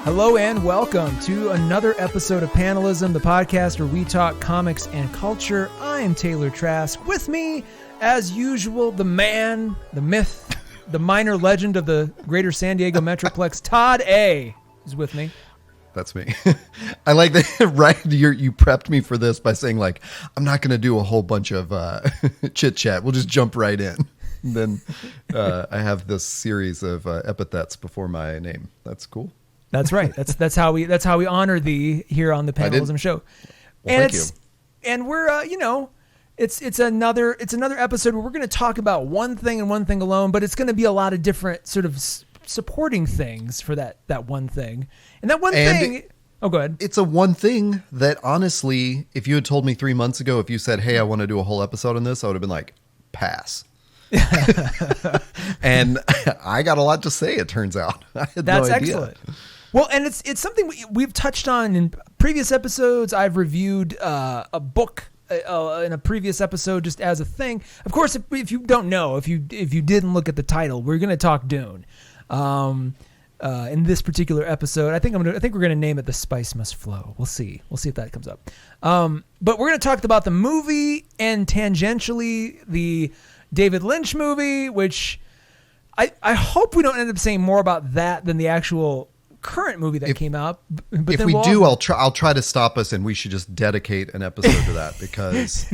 Hello and welcome to another episode of Panelism, the podcast where we talk comics and culture. I'm Taylor Trask. With me, as usual, the man, the myth, the minor legend of the greater San Diego Metroplex, Todd A. is with me. That's me. I like that, right? You prepped me for this by saying, like, I'm not going to do a whole bunch of chit chat. We'll just jump right in. And then I have this series of epithets before my name. That's cool. That's right. That's how we honor thee here on the Panelism show. Well, and thank you. And we're it's another episode where we're going to talk about one thing and one thing alone, but it's going to be a lot of different sort of supporting things for that one thing. And that one thing. Oh, go ahead. It's a one thing that, honestly, if you had told me 3 months ago, if you said, "Hey, I want to do a whole episode on this," I would have been like, "Pass." And I got a lot to say. It turns out. I had That's no idea. Excellent. Well, and it's something we've touched on in previous episodes. I've reviewed a book in a previous episode just as a thing. Of course, if you don't know, if you didn't look at the title, we're going to talk Dune. In this particular episode, I think we're gonna name it "The Spice Must Flow." We'll see if that comes up. But we're gonna talk about the movie and tangentially the David Lynch movie, which I hope we don't end up saying more about that than the actual current movie that came out. But if we do, I'll try to stop us, and we should just dedicate an episode to that because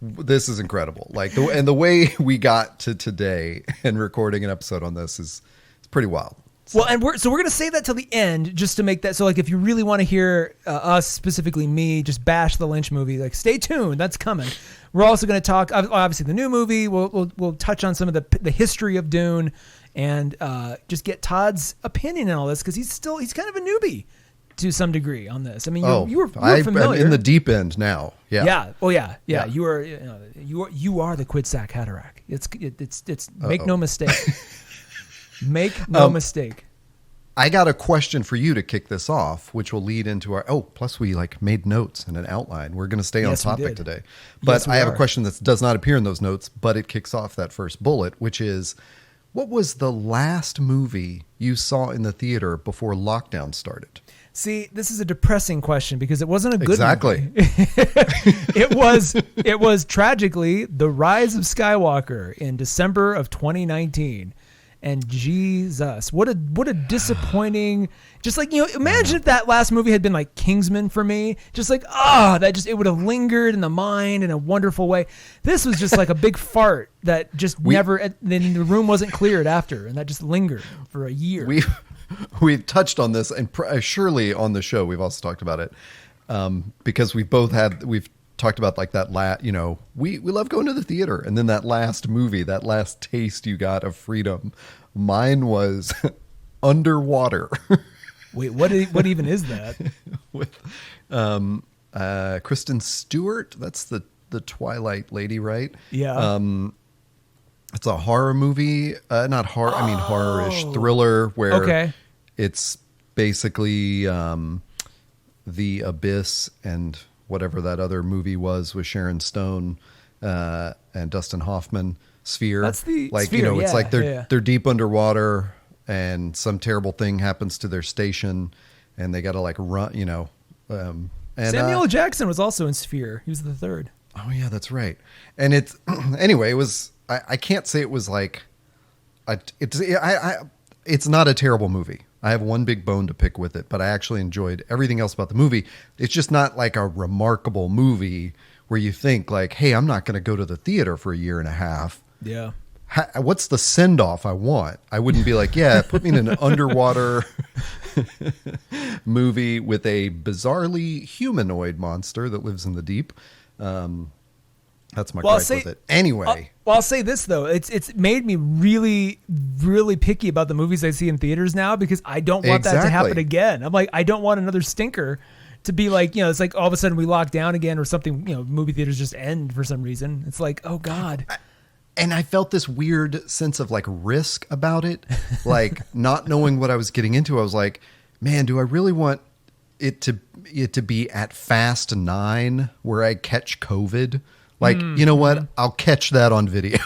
this is incredible. Like the way we got to today and recording an episode on this is pretty wild. So. Well, and we're going to say that till the end just to make that so, like, if you really want to hear us, specifically me, just bash the Lynch movie, like, stay tuned, that's coming. We're also going to talk obviously the new movie. We'll touch on some of the history of Dune and just get Todd's opinion on all this because he's kind of a newbie to some degree on this. I mean, you were familiar. I'm in the deep end now. Yeah. Yeah. Oh yeah. Yeah. You are the Quidsack Hatterack. It's make no mistake. Make no mistake. I got a question for you to kick this off, which will lead into plus we made notes and an outline. We're going to stay on topic today. But I have a question that does not appear in those notes, but it kicks off that first bullet, which is, what was the last movie you saw in the theater before lockdown started? See, this is a depressing question because it wasn't a good Exactly. movie. It was tragically The Rise of Skywalker in December of 2019. And Jesus, what a disappointing, just imagine if that last movie had been like Kingsman for me, just it would have lingered in the mind in a wonderful way. This was just like a big fart that just then the room wasn't cleared after, and that just lingered for a year. We've touched on this, and surely on the show we've also talked about it because we've talked about like that we love going to the theater, and then that last movie, that last taste you got of freedom, mine was Underwater. Wait, what even is that? With Kristen Stewart, that's the Twilight lady, right? Yeah. It's a horror movie, not horror, I mean horror-ish thriller where it's basically The Abyss and whatever that other movie was with Sharon Stone and Dustin Hoffman, Sphere. That's the Sphere, it's like they're deep underwater and some terrible thing happens to their station and they got to run, and Samuel L. Jackson was also in Sphere. He was the third. Oh yeah, that's right. And it's anyway, it was, I can't say it was it's not a terrible movie. I have one big bone to pick with it, but I actually enjoyed everything else about the movie. It's just not like a remarkable movie where you think hey, I'm not going to go to the theater for a year and a half. Yeah. What's the send off I want? I wouldn't be like, yeah, put me in an underwater movie with a bizarrely humanoid monster that lives in the deep. That's my gripe with it. Anyway. I'll say this though. It's made me really, really picky about the movies I see in theaters now because I don't want that to happen again. I'm like, I don't want another stinker to be it's like all of a sudden we lock down again or something, movie theaters just end for some reason. It's like, oh God. And I felt this weird sense of risk about it, not knowing what I was getting into. I was like, man, do I really want it to be at Fast 9 where I catch COVID? You know what? I'll catch that on video.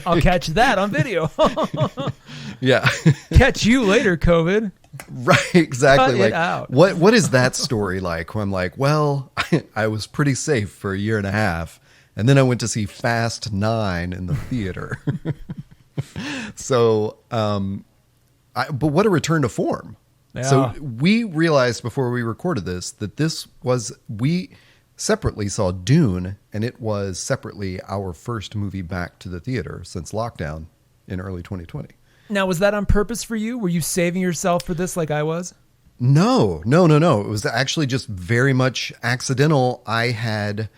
I'll catch that on video. Yeah. Catch you later, COVID. Right, exactly. Cut like it out. what is that story like? Where I'm like, well, I was pretty safe for a year and a half, and then I went to see Fast 9 in the theater. So, but what a return to form. Yeah. So we realized before we recorded this that we separately saw Dune, and it was separately our first movie back to the theater since lockdown in early 2020. Now, was that on purpose for you? Were you saving yourself for this like I was? No. It was actually just very much accidental. Well,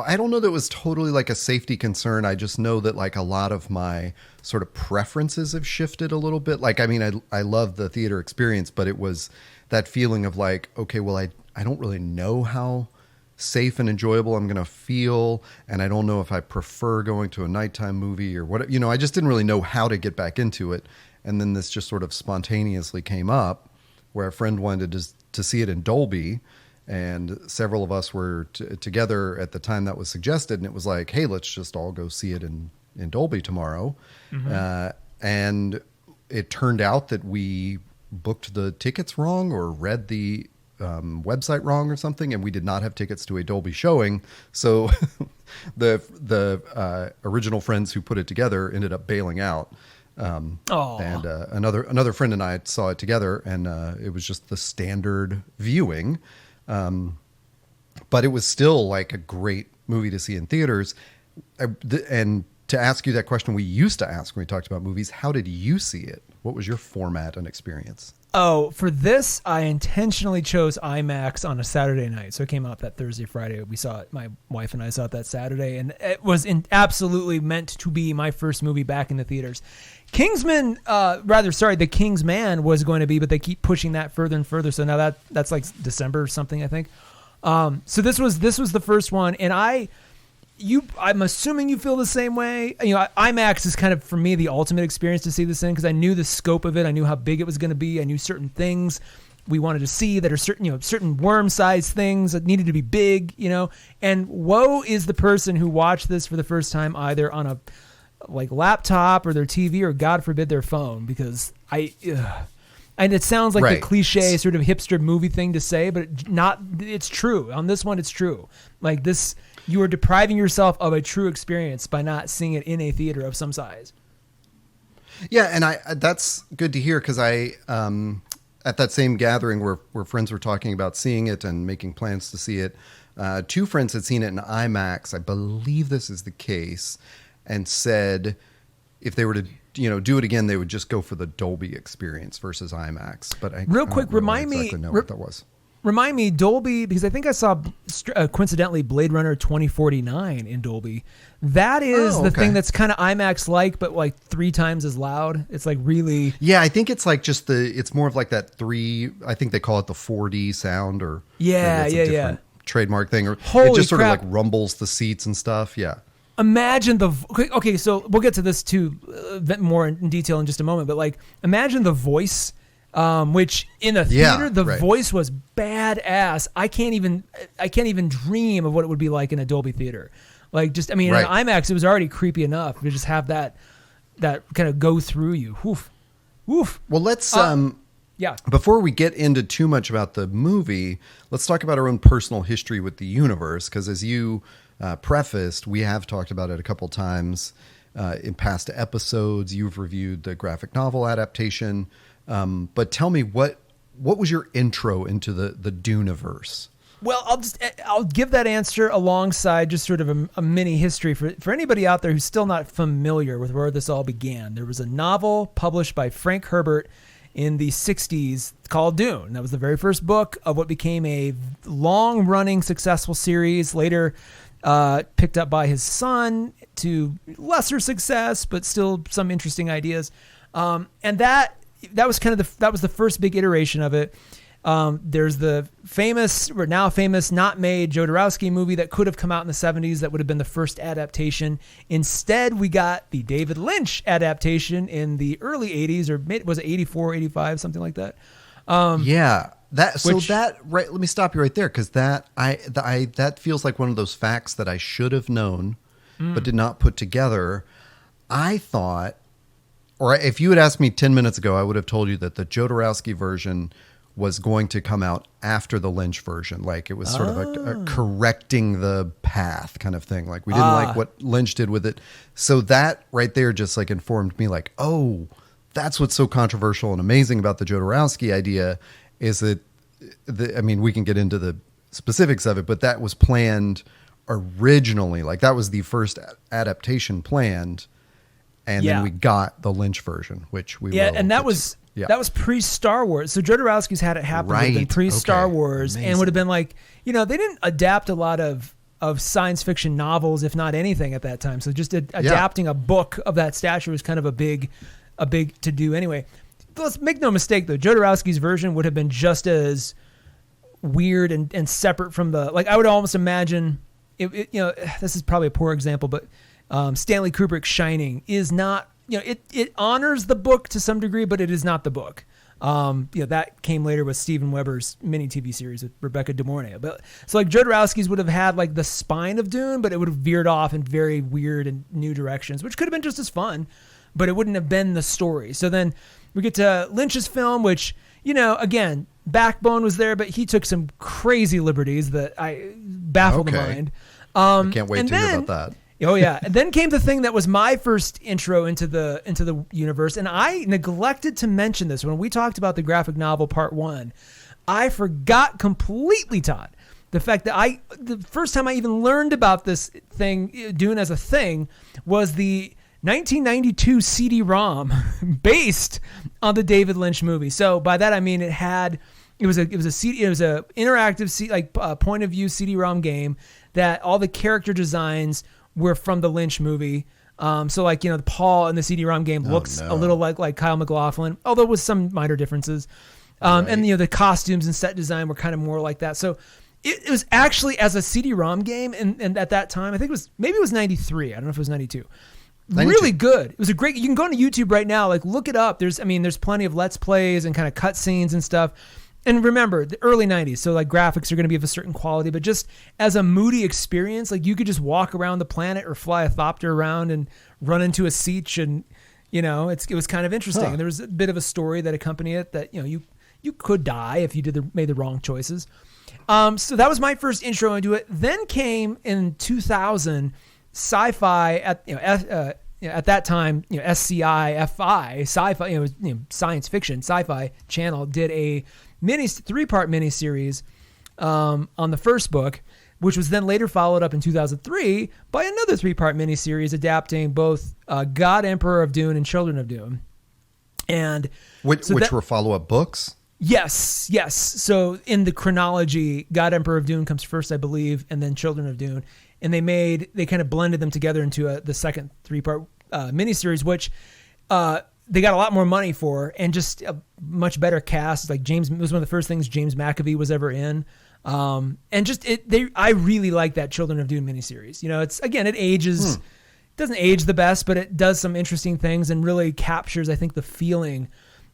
I don't know that it was totally like a safety concern. I just know that like a lot of my sort of preferences have shifted a little bit. Like, I mean, I love the theater experience, but it was that feeling of like, okay, well, I don't really know how safe and enjoyable I'm going to feel. And I don't know if I prefer going to a nighttime movie or what, I just didn't really know how to get back into it. And then this just sort of spontaneously came up where a friend wanted to see it in Dolby. And several of us were together at the time that was suggested. And it was like, hey, let's just all go see it in Dolby tomorrow. Mm-hmm. And it turned out that we booked the tickets wrong or read the website wrong or something. And we did not have tickets to a Dolby showing. So the original friends who put it together ended up bailing out. And another friend and I saw it together, and it was just the standard viewing. But it was still like a great movie to see in theaters. And to ask you that question we used to ask when we talked about movies, how did you see it? What was your format and experience? Oh, for this, I intentionally chose IMAX on a Saturday night. So it came out that Thursday, Friday. We saw it. My wife and I saw it that Saturday. And it was absolutely meant to be my first movie back in the theaters. The King's Man was going to be, but they keep pushing that further and further. So now that's like December or something, I think. So this was the first one. And I'm assuming you feel the same way. IMAX is kind of, for me, the ultimate experience to see this in, because I knew the scope of it. I knew how big it was going to be. I knew certain things we wanted to see that are certain worm-sized things that needed to be big, And woe is the person who watched this for the first time either on a laptop or their TV or, God forbid, their phone, because and it sounds like the cliche sort of hipster movie thing to say, but it's true. On this one, it's true. Like this, you are depriving yourself of a true experience by not seeing it in a theater of some size. Yeah. And that's good to hear. 'Cause I, at that same gathering where friends were talking about seeing it and making plans to see it, two friends had seen it in IMAX. I believe this is the case, and said if they were to do it again, they would just go for the Dolby experience versus IMAX. But remind me what that was. Remind me, Dolby, because I think I saw coincidentally Blade Runner 2049 in Dolby. That is the thing that's kind of IMAX-like, but like 3 times as loud. It's like really... Yeah, I think it's like it's more of like that I think they call it the 4D sound, or... Yeah. Trademark thing, or Holy it just sort crap. of like rumbles the seats and stuff. Yeah. Imagine okay, so we'll get to this too more in detail in just a moment, but like imagine the voice, which in a theater, voice was badass. I can't even dream of what it would be like in a Dolby theater. Like in IMAX, it was already creepy enough to just have that kind of go through you. Woof. Well, let's, before we get into too much about the movie, let's talk about our own personal history with the universe. 'Cause as you prefaced, we have talked about it a couple times in past episodes. You've reviewed the graphic novel adaptation, but tell me what was your intro into the Duneverse? Well, I'll give that answer alongside just sort of a mini history for anybody out there who's still not familiar with where this all began. There was a novel published by Frank Herbert in the 60s called Dune. That was the very first book of what became a long-running successful series. Later picked up by his son to lesser success, but still some interesting ideas. And that was that was the first big iteration of it. There's the now famous, not made Jodorowsky movie that could have come out in the 70s. That would have been the first adaptation. Instead, we got the David Lynch adaptation in the early 80s, or was it 84, 85, something like that? Yeah. Let me stop you right there, because that feels like one of those facts that I should have known, but did not put together. I thought, or if you had asked me 10 minutes ago, I would have told you that the Jodorowsky version was going to come out after the Lynch version. Like it was sort of a correcting the path kind of thing. Like we didn't like what Lynch did with it. So that right there just like informed me like, oh, that's what's so controversial and amazing about the Jodorowsky idea is that, we can get into the specifics of it, but that was planned originally. Like that was the first adaptation planned. And then we got the Lynch version, which we and that was pre-Star Wars. So Jodorowsky's had it happen would have been pre-Star Wars. Amazing. And would have been like, they didn't adapt a lot of science fiction novels, if not anything at that time. So just adapting a book of that stature was kind of a big to do anyway. Let's make no mistake though, Jodorowsky's version would have been just as weird and separate from the, like I would almost imagine this is probably a poor example, but Stanley Kubrick's Shining is not, it honors the book to some degree, but it is not the book. That came later with Steven Weber's mini TV series with Rebecca De Mornay. But so like Jodorowsky's would have had like the spine of Dune, but it would have veered off in very weird and new directions, which could have been just as fun, but it wouldn't have been the story. So then we get to Lynch's film, which, again, backbone was there, but he took some crazy liberties that I baffled the mind. I can't wait to hear about that. Oh yeah. And then came the thing that was my first intro into the universe. And I neglected to mention this when we talked about the graphic novel part 1. I forgot completely, Todd, the fact that the first time I even learned about this thing, Dune as a thing, was the 1992 CD-ROM based on the David Lynch movie. So by that I mean it was a interactive point of view CD-ROM game that all the character designs were from the Lynch movie. So like, Paul in the CD-ROM game looks a little like Kyle MacLachlan, although with some minor differences. And the costumes and set design were kind of more like that. So it was actually as a CD-ROM game, and at that time, I think it was 93. I don't know if it was 92. 92. Really good. It was you can go to YouTube right now, like look it up. There's plenty of Let's Plays and kind of cutscenes and stuff. And remember, the early 90s, so like graphics are going to be of a certain quality, but just as a moody experience, like you could just walk around the planet or fly a thopter around and run into a sietch, and it was kind of interesting. And there was a bit of a story that accompanied it that you could die if you made the wrong choices. So that was my first intro into it. Then came in 2000 sci-fi at that time, SCI FI sci-fi, science fiction sci-fi channel did a 3-part miniseries on the first book, which was then later followed up in 2003 by another 3-part miniseries adapting both God Emperor of Dune and Children of Dune, and which were follow-up books. Yes. So in the chronology, God Emperor of Dune comes first, I believe, and then Children of Dune. And they kind of blended them together into the second 3-part miniseries, which they got a lot more money for, and just a much better cast. Like it was one of the first things James McAvee was ever in. And I really like that Children of Dune miniseries. It ages, doesn't age the best, but it does some interesting things and really captures, I think, the feeling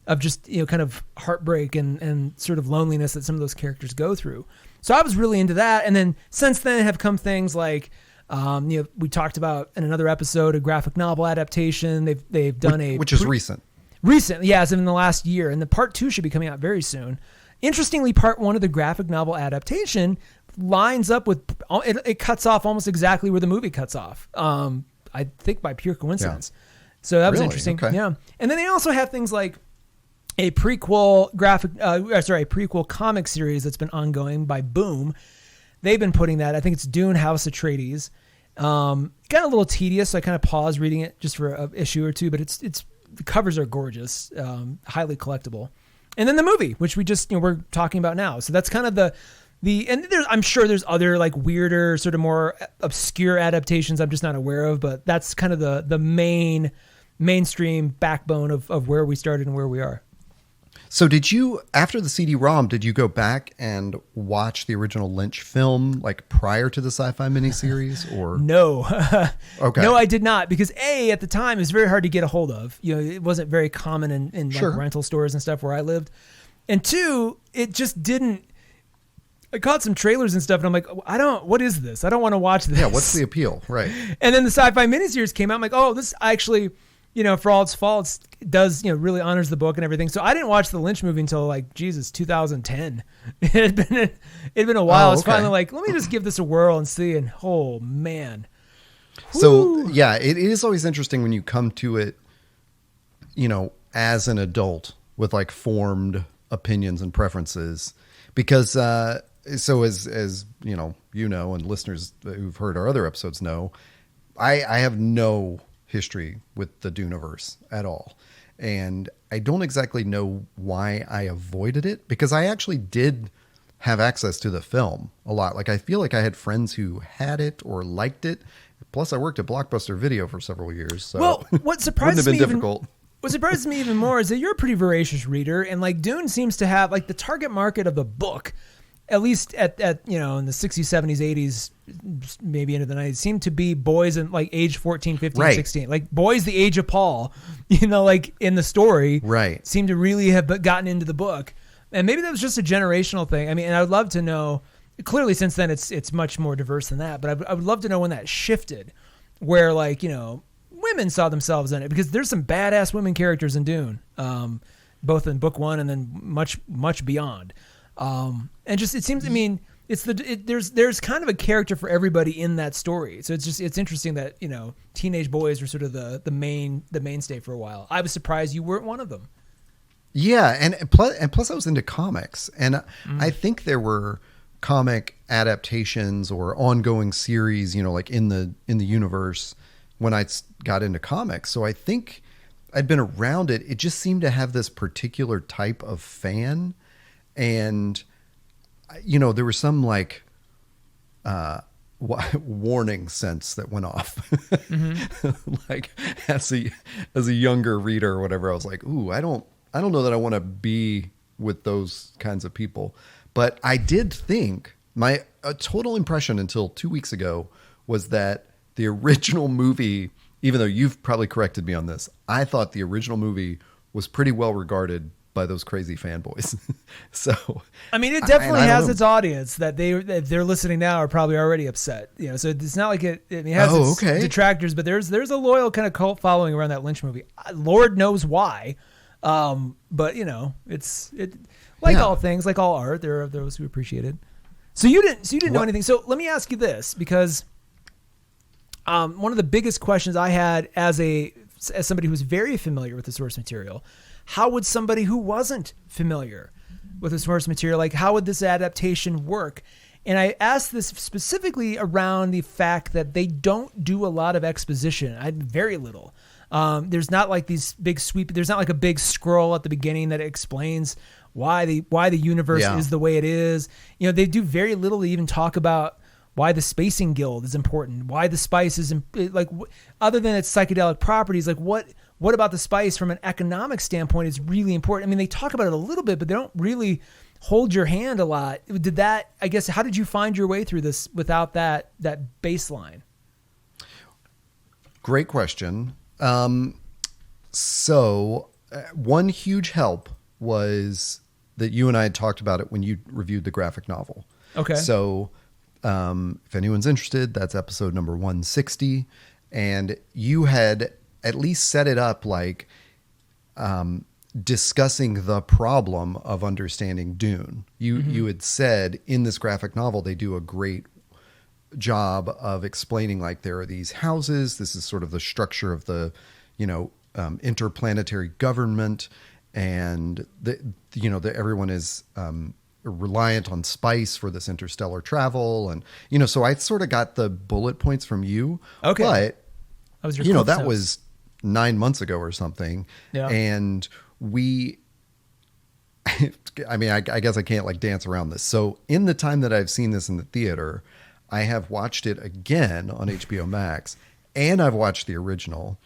of just, kind of heartbreak and sort of loneliness that some of those characters go through. So I was really into that. And then since then have come things like, we talked about in another episode, a graphic novel adaptation. They've done which is recent. Recent. Yeah. As in the last year, and the part 2 should be coming out very soon. Interestingly, part 1 of the graphic novel adaptation lines up with, it cuts off almost exactly where the movie cuts off. I think by pure coincidence. Yeah. So that was interesting. Okay. Yeah. And then they also have things like a prequel prequel comic series that's been ongoing by Boom. They've been putting that. I think it's Dune House Atreides. Got a little tedious, so I kind of paused reading it just for an issue or two. But it's the covers are gorgeous, highly collectible. And then the movie, which we just we're talking about now. So that's kind of and I'm sure there's other like weirder, sort of more obscure adaptations I'm just not aware of. But that's kind of the mainstream backbone of where we started and where we are. So after the CD-ROM, did you go back and watch the original Lynch film like prior to the sci-fi miniseries, or? No. Okay. No, I did not, because at the time it was very hard to get a hold of. It wasn't very common in like rental stores and stuff where I lived. And two, it just didn't. I caught some trailers and stuff, and I'm like, what is this? I don't want to watch this. Yeah, what's the appeal? Right. And then the sci-fi miniseries came out. I'm like, oh, this actually, for all its faults, does, really honors the book and everything. So I didn't watch the Lynch movie until 2010. It had been a while. I was finally like, let me just give this a whirl and see. And oh man. So yeah, it is always interesting when you come to it, as an adult with like formed opinions and preferences, because so as and listeners who've heard our other episodes know, I have no history with the Duneverse at all. And I don't exactly know why I avoided it, because I actually did have access to the film a lot. Like, I feel like I had friends who had it or liked it. Plus, I worked at Blockbuster Video for several years. So well, what surprises me difficult. What surprises me even more is that you're a pretty voracious reader, and like Dune seems to have like the target market of the book, at least at in the 60s, 70s, 80s, maybe into the 90s, seemed to be boys in like age 14, 15, right. 16. Like boys the age of Paul, like in the story, right, seem to really have gotten into the book. And maybe that was just a generational thing. I mean, and I would love to know, clearly since then it's much more diverse than that, but I would love to know when that shifted, where like, women saw themselves in it, because there's some badass women characters in Dune, both in book one and then much, much beyond. And just, it seems, I mean, there's kind of a character for everybody in that story. So it's interesting that, teenage boys were sort of the mainstay for a while. I was surprised you weren't one of them. Yeah. And plus I was into comics, and I think there were comic adaptations or ongoing series, like in the universe when I got into comics. So I think I'd been around it. It just seemed to have this particular type of fan. And, there was some like warning sense that went off. Mm-hmm. Like as a younger reader or whatever, I was like, ooh, I don't know that I want to be with those kinds of people. But I did think my total impression until 2 weeks ago was that the original movie, even though you've probably corrected me on this, I thought the original movie was pretty well regarded by those crazy fanboys. So, I mean, it definitely has its audience that if they're listening now are probably already upset. So it's not like it has its detractors, but there's a loyal kind of cult following around that Lynch movie. Lord knows why. But it's like all things, like all art, there are those who appreciate it. So you didn't know anything. So let me ask you this, because one of the biggest questions I had as somebody who's very familiar with the source material, how would somebody who wasn't familiar with the source material, like how would this adaptation work? And I asked this specifically around the fact that they don't do a lot of exposition. Very little. There's not like these big sweep. There's not like a big scroll at the beginning that explains why the universe is the way it is. They do very little to even talk about why the Spacing Guild is important, why the spice is like, other than its psychedelic properties, like what about the spice from an economic standpoint is really important. I mean, they talk about it a little bit, but they don't really hold your hand a lot. How did you find your way through this without that baseline? Great question. So one huge help was that you and I had talked about it when you reviewed the graphic novel. Okay. So, if anyone's interested, that's episode number 160. And you had at least set it up like, discussing the problem of understanding Dune. You had said in this graphic novel, they do a great job of explaining, like, there are these houses. This is sort of the structure of the, interplanetary government, and everyone is reliant on spice for this interstellar travel, and so I sort of got the bullet points from you. Okay, but that was your that was 9 months ago or something, and we. I mean, I guess I can't like dance around this. So in the time that I've seen this in the theater, I have watched it again on HBO Max, and I've watched the original,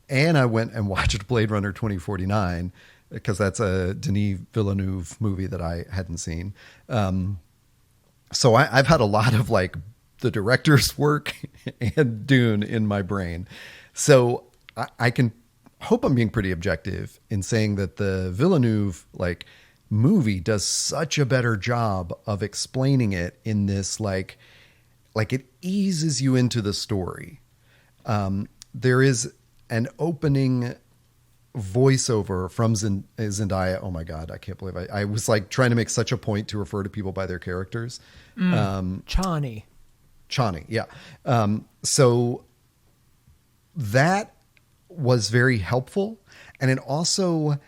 and I went and watched Blade Runner 2049 because that's a Denis Villeneuve movie that I hadn't seen. So I've had a lot of like the director's work and Dune in my brain. So I can hope I'm being pretty objective in saying that the Villeneuve like movie does such a better job of explaining it in this, like it eases you into the story. There is an opening voiceover from Zendaya. Oh my God, I can't believe I was like trying to make such a point to refer to people by their characters. Chani, yeah. So that was very helpful, and it also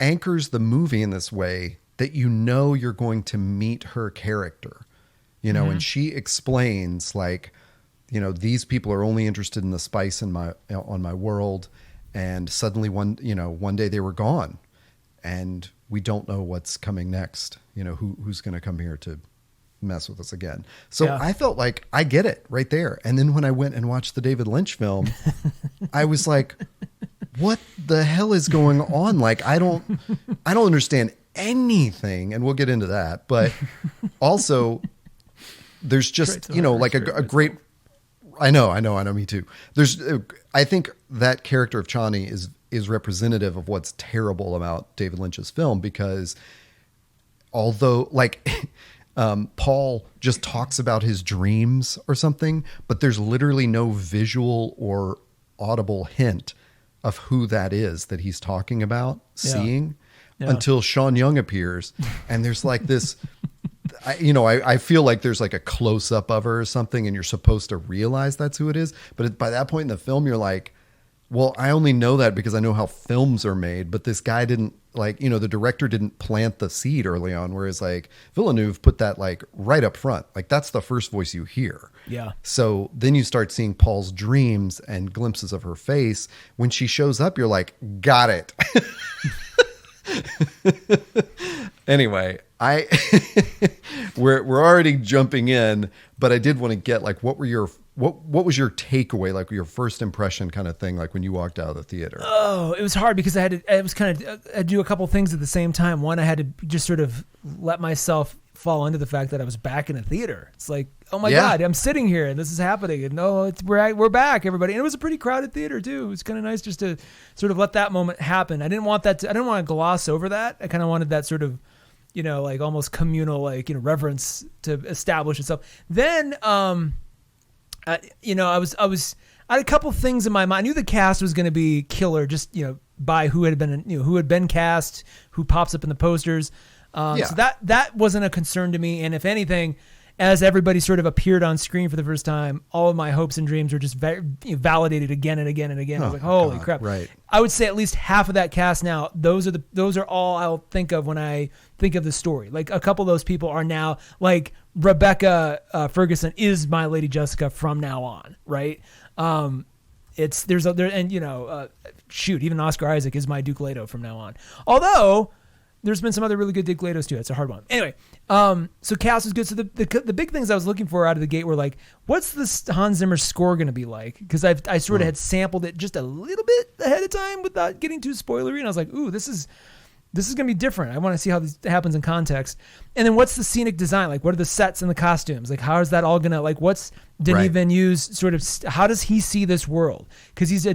anchors the movie in this way that you're going to meet her character, and she explains like, these people are only interested in the spice on my world. And suddenly one day they were gone, and we don't know what's coming next. Who's going to come here to mess with us again. So I felt like I get it right there. And then when I went and watched the David Lynch film, I was like, what the hell is going on? Like, I don't understand anything. And we'll get into that. But also there's just, like a great, I know, me too. I think that character of Chani is representative of what's terrible about David Lynch's film, because although like Paul just talks about his dreams or something, but there's literally no visual or audible hint of who that is that he's talking about seeing until Sean Young appears. And there's like this, I feel like there's like a close up of her or something, and you're supposed to realize that's who it is. But by that point in the film, you're like, well, I only know that because I know how films are made, but this guy didn't the director didn't plant the seed early on. Whereas like Villeneuve put that like right up front, like that's the first voice you hear. Yeah. So then you start seeing Paul's dreams and glimpses of her face. When she shows up, you're like, got it. Anyway, we're already jumping in, but I did want to get like, what was your takeaway, like your first impression kind of thing, like when you walked out of the theater? Oh, it was hard because I do a couple things at the same time. One, I had to just sort of let myself fall into the fact that I was back in a theater. It's like, oh my God, I'm sitting here and this is happening. And no, we're back, everybody. And it was a pretty crowded theater too. It was kind of nice just to sort of let that moment happen. I didn't want to gloss over that. I kind of wanted that sort of, like almost communal, like, reverence to establish itself. Then, I had a couple things in my mind. I knew the cast was going to be killer, just by who had been cast, who pops up in the posters. So that wasn't a concern to me. And if anything, as everybody sort of appeared on screen for the first time, all of my hopes and dreams were just validated again and again and again. I was like, holy crap! Right. I would say at least half of that cast now. Those are all I'll think of when I think of the story. Like a couple of those people are now like Rebecca Ferguson is my Lady Jessica from now on, right? Even Oscar Isaac is my Duke Leto from now on. Although there's been some other really good Duke Letos too. It's a hard one. Anyway, so cast was good. So the big things I was looking for out of the gate were like, what's this Hans Zimmer score going to be like? Because I sort of had sampled it just a little bit ahead of time without getting too spoilery, and I was like, ooh, this is going to be different. I want to see how this happens in context. And then what's the scenic design? Like, what are the sets and the costumes? Like, how is that all going to, like, what's Denis Villeneuve's sort of, how does he see this world? Because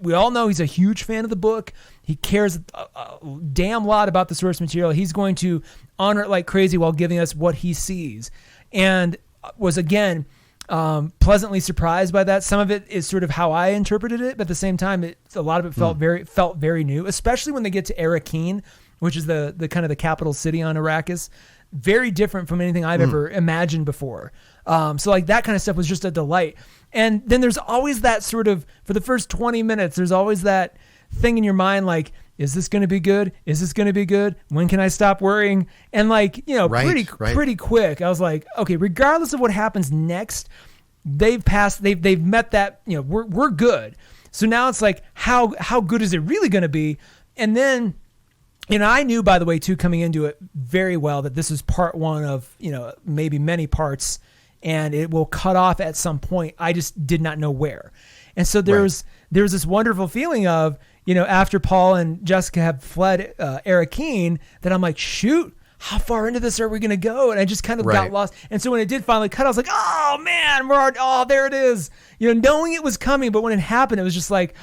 we all know he's a huge fan of the book. He cares a damn lot about the source material. He's going to honor it like crazy while giving us what he sees. And was, again, pleasantly surprised by that. Some of it is sort of how I interpreted it, but at the same time, a lot of it felt very new, especially when they get to Arrakeen, which is the kind of the capital city on Arrakis. Very different from anything I've ever imagined before. So like that kind of stuff was just a delight. And then there's always that sort of, for the first 20 minutes, there's always that thing in your mind, like, is this going to be good? Is this going to be good? When can I stop worrying? And like, pretty quick, I was like, okay, regardless of what happens next, they've met that, we're good. So now it's like, how good is it really going to be? And then, I knew, by the way, too, coming into it very well, that this is part one of, maybe many parts, and it will cut off at some point. I just did not know where. And so there's this wonderful feeling of, after Paul and Jessica have fled Arrakeen, that I'm like, shoot, how far into this are we going to go? And I just kind of got lost. And so when it did finally cut, I was like, oh man, there it is. Knowing it was coming, but when it happened, it was just like,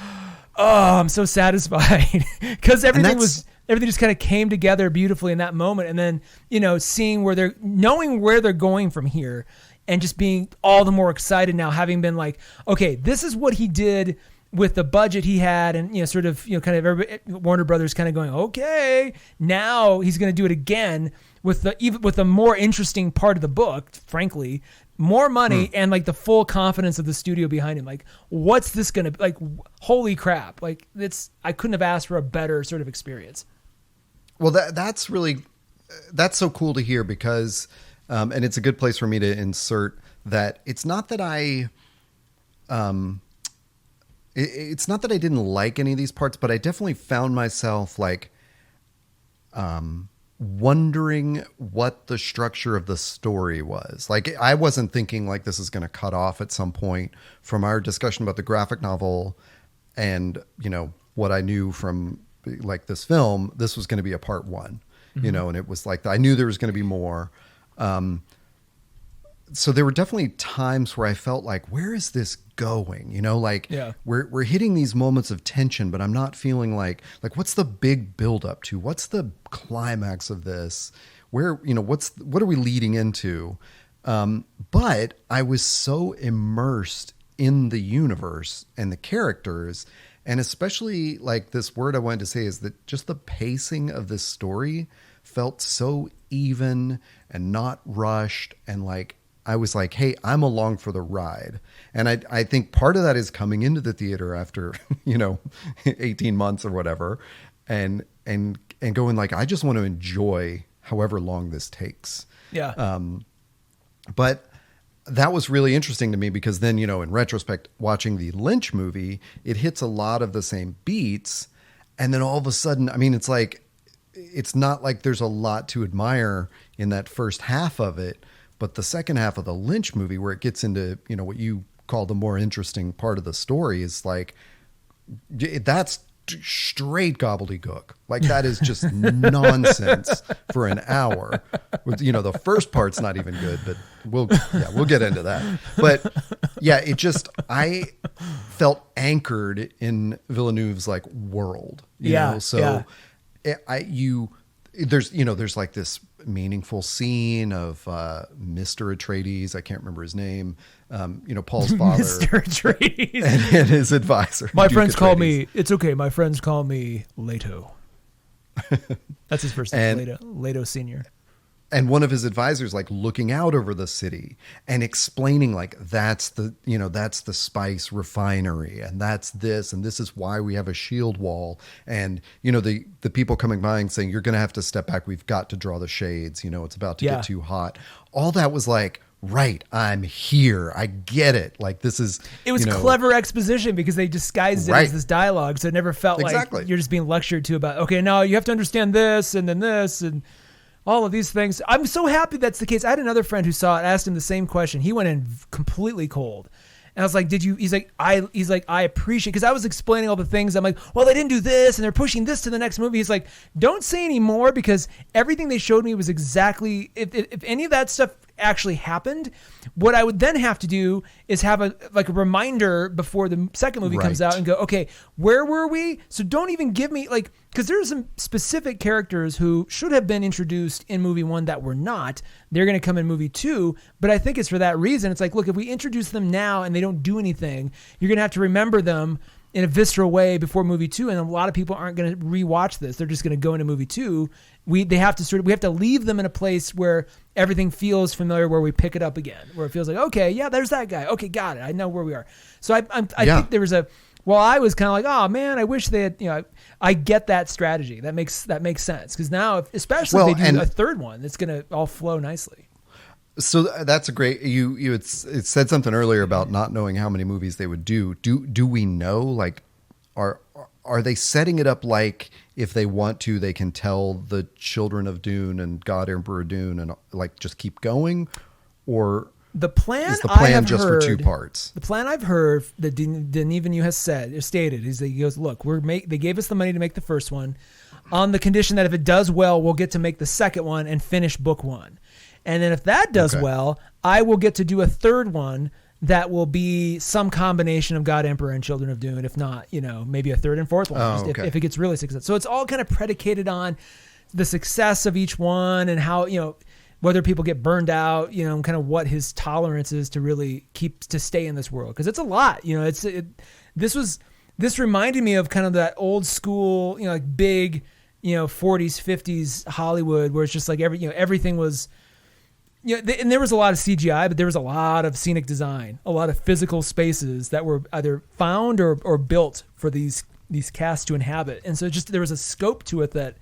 oh, I'm so satisfied because everything was everything just kind of came together beautifully in that moment. And then, seeing knowing where they're going from here and just being all the more excited now, having been like, okay, this is what he did with the budget he had, and kind of everybody, Warner Brothers kind of going, okay, now he's going to do it again with the more interesting part of the book, frankly, more money and like the full confidence of the studio behind him. Like, what's this going to like? Holy crap! Like, I couldn't have asked for a better sort of experience. Well, that's so cool to hear because, and it's a good place for me to insert that it's not that it's not that I didn't like any of these parts, but I definitely found myself like wondering what the structure of the story was. Like, I wasn't thinking like this is going to cut off at some point from our discussion about the graphic novel and, what I knew from like this film. This was going to be a part one, and it was like, I knew there was going to be more. So there were definitely times where I felt like, where is this going? We're hitting these moments of tension, but I'm not feeling like what's the big buildup to? What's the climax of this? Where, what are we leading into? But I was so immersed in the universe and the characters, and especially like this word I wanted to say is that just the pacing of this story felt so even and not rushed, and like, I was like, hey, I'm along for the ride. And I think part of that is coming into the theater after, 18 months or whatever, and going like, I just want to enjoy however long this takes. Yeah. But that was really interesting to me because then, in retrospect, watching the Lynch movie, it hits a lot of the same beats. And then all of a sudden, I mean, it's like, it's not like there's a lot to admire in that first half of it. But the second half of the Lynch movie, where it gets into, what you call the more interesting part of the story, is like, that's straight gobbledygook. Like, that is just nonsense for an hour. The first part's not even good, but we'll get into that. But yeah, I felt anchored in Villeneuve's like world, you know? So there's like this meaningful scene of Mr. Atreides. I can't remember his name. Paul's father, Mr. Atreides, and his advisor. My Duke friends Atreides. Call me. It's okay. My friends call me Leto. That's his first name, Leto Senior. And one of his advisors, like, looking out over the city and explaining, like, that's the spice refinery, and that's this, and this is why we have a shield wall. And, the people coming by and saying, you're going to have to step back. We've got to draw the shades. It's about to get too hot. All that was like, right, I'm here. I get it. Like, this is... It was clever exposition because they disguised it as this dialogue. So it never felt like you're just being lectured to about, okay, now you have to understand this, and then this, and... all of these things. I'm so happy that's the case. I had another friend who saw it, asked him the same question. He went in completely cold. And I was like, he's like, I appreciate, because I was explaining all the things. I'm like, well, they didn't do this and they're pushing this to the next movie. He's like, don't say any more, because everything they showed me was exactly, if any of that stuff actually happened, what I would then have to do is have a reminder before the second movie comes out and go, okay, where were we? So don't even give me because there's some specific characters who should have been introduced in movie one that were not. They're going to come in movie two, but I think it's for that reason. It's like, look, if we introduce them now and they don't do anything, you're going to have to remember them in a visceral way before movie two, and a lot of people aren't going to rewatch this. They're just going to go into movie two. We have to leave them in a place where everything feels familiar, where we pick it up again, where it feels like, okay, yeah, there's that guy. Okay, got it. I know where we are. So I think there was I was kind of like, oh man, I wish they had, I get that strategy. That makes sense. Because now, especially if they do a third one, it's going to all flow nicely. So that's a great, you had said something earlier about not knowing how many movies they would do. Do we know, like, are they setting it up like if they want to, they can tell the Children of Dune and God Emperor Dune and like just keep going? Or the plan is the plan just for two parts? The plan I've heard that Denis Villeneuve has stated is that he goes, look, they gave us the money to make the first one on the condition that if it does well, we'll get to make the second one and finish book one. And then if that does well, I will get to do a third one that will be some combination of God Emperor and Children of Dune, if not, maybe a third and fourth one, if it gets really successful. So it's all kind of predicated on the success of each one and how, whether people get burned out, and kind of what his tolerance is to really to stay in this world. Cause it's a lot, this reminded me of kind of that old school, like big, 40s, 50s Hollywood, where it's just like everything was, and there was a lot of CGI, but there was a lot of scenic design, a lot of physical spaces that were either found or built for these casts to inhabit. And so there was a scope to it that,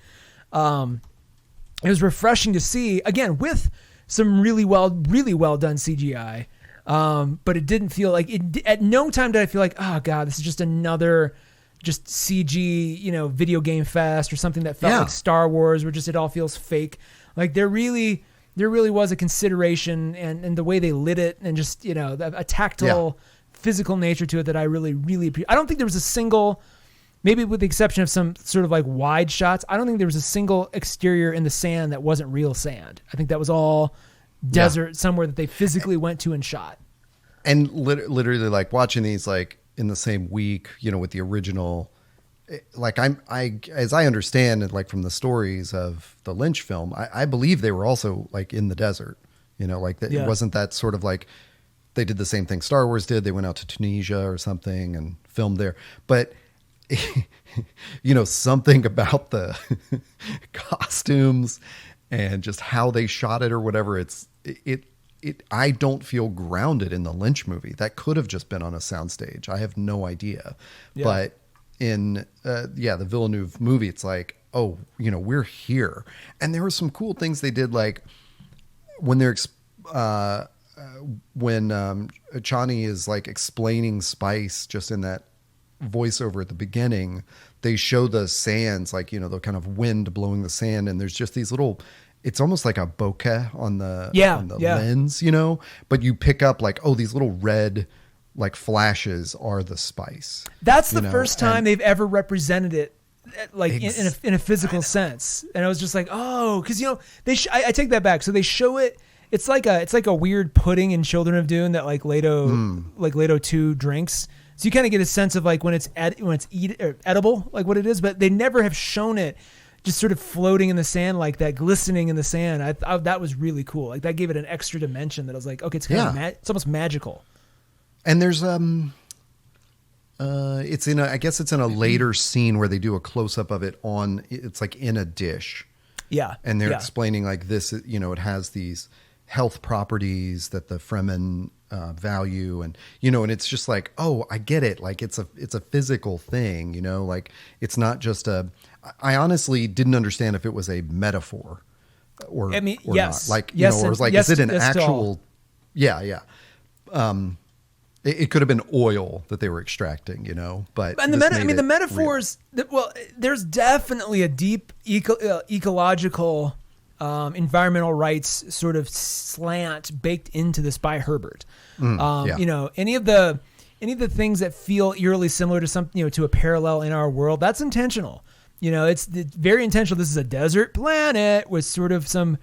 it was refreshing to see, again, with some really well done CGI. But it didn't feel like it. At no time did I feel like, oh God, this is just another CG, video game fest or something that felt like Star Wars, where it all feels fake. Like there really was a consideration and the way they lit it and just, a tactile, physical nature to it that I really, really appreciate. I don't think there was a single, maybe with the exception of some sort of like wide shots, I don't think there was a single exterior in the sand that wasn't real sand. I think that was all desert somewhere that they physically went to and shot. And literally like watching these like in the same week, with the original, like as I understand it, like from the stories of the Lynch film, I believe they were also like in the desert, like that. It wasn't that sort of like they did the same thing Star Wars did. They went out to Tunisia or something and filmed there, but something about the costumes and just how they shot it or whatever. I don't feel grounded in the Lynch movie. That could have just been on a soundstage. I have no idea. Yeah. But in, the Villeneuve movie, it's like, oh, we're here. And there were some cool things they did. Like when when Chani is like explaining spice just in that voiceover at the beginning, they show the sands, like, the kind of wind blowing the sand. And there's just these little, it's almost like a bokeh on the lens, but you pick up like, oh, these little red like flashes are the spice. That's the first time they've ever represented it like in a physical sense. And I was just like, oh, cause I take that back. So they show it. It's like a weird pudding in Children of Dune that like Leto 2 drinks. So you kind of get a sense of like when it's edible, like what it is, but they never have shown it just sort of floating in the sand like that, glistening in the sand. I that was really cool. Like that gave it an extra dimension that I was like, okay, it's kind of it's almost magical. And there's I guess it's in a later scene where they do a close up of it it's like in a dish. Yeah. And they're explaining like this, it has these health properties that the Fremen value, and and it's just like, oh, I get it. Like it's a physical thing, like it's not just I honestly didn't understand if it was a metaphor or yes. not. Like, yes, or like, is it an actual? Yeah. It could have been oil that they were extracting, but the metaphors. There's definitely a deep ecological, environmental rights sort of slant baked into this by Herbert. Any of the things that feel eerily similar to something, to a parallel in our world, that's intentional. It's very intentional. This is a desert planet with sort of some,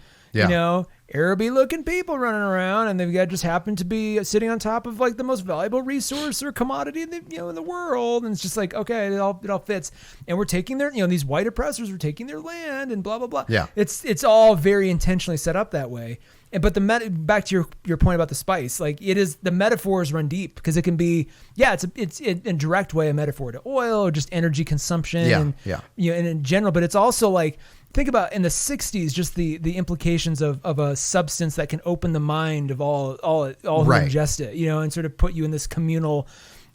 Araby looking people running around, and they've got just happened to be sitting on top of like the most valuable resource or commodity in the world. And it's just like, okay, it all fits. And we're taking their, these white oppressors are taking their land and blah, blah, blah. Yeah. It's all very intentionally set up that way. But back to your point about the spice, like it is, the metaphors run deep because it can be, it's in a direct way a metaphor to oil or just energy consumption. And in general, but it's also like, think about in the 60s, just the implications of a substance that can open the mind of all who ingest it, and sort of put you in this communal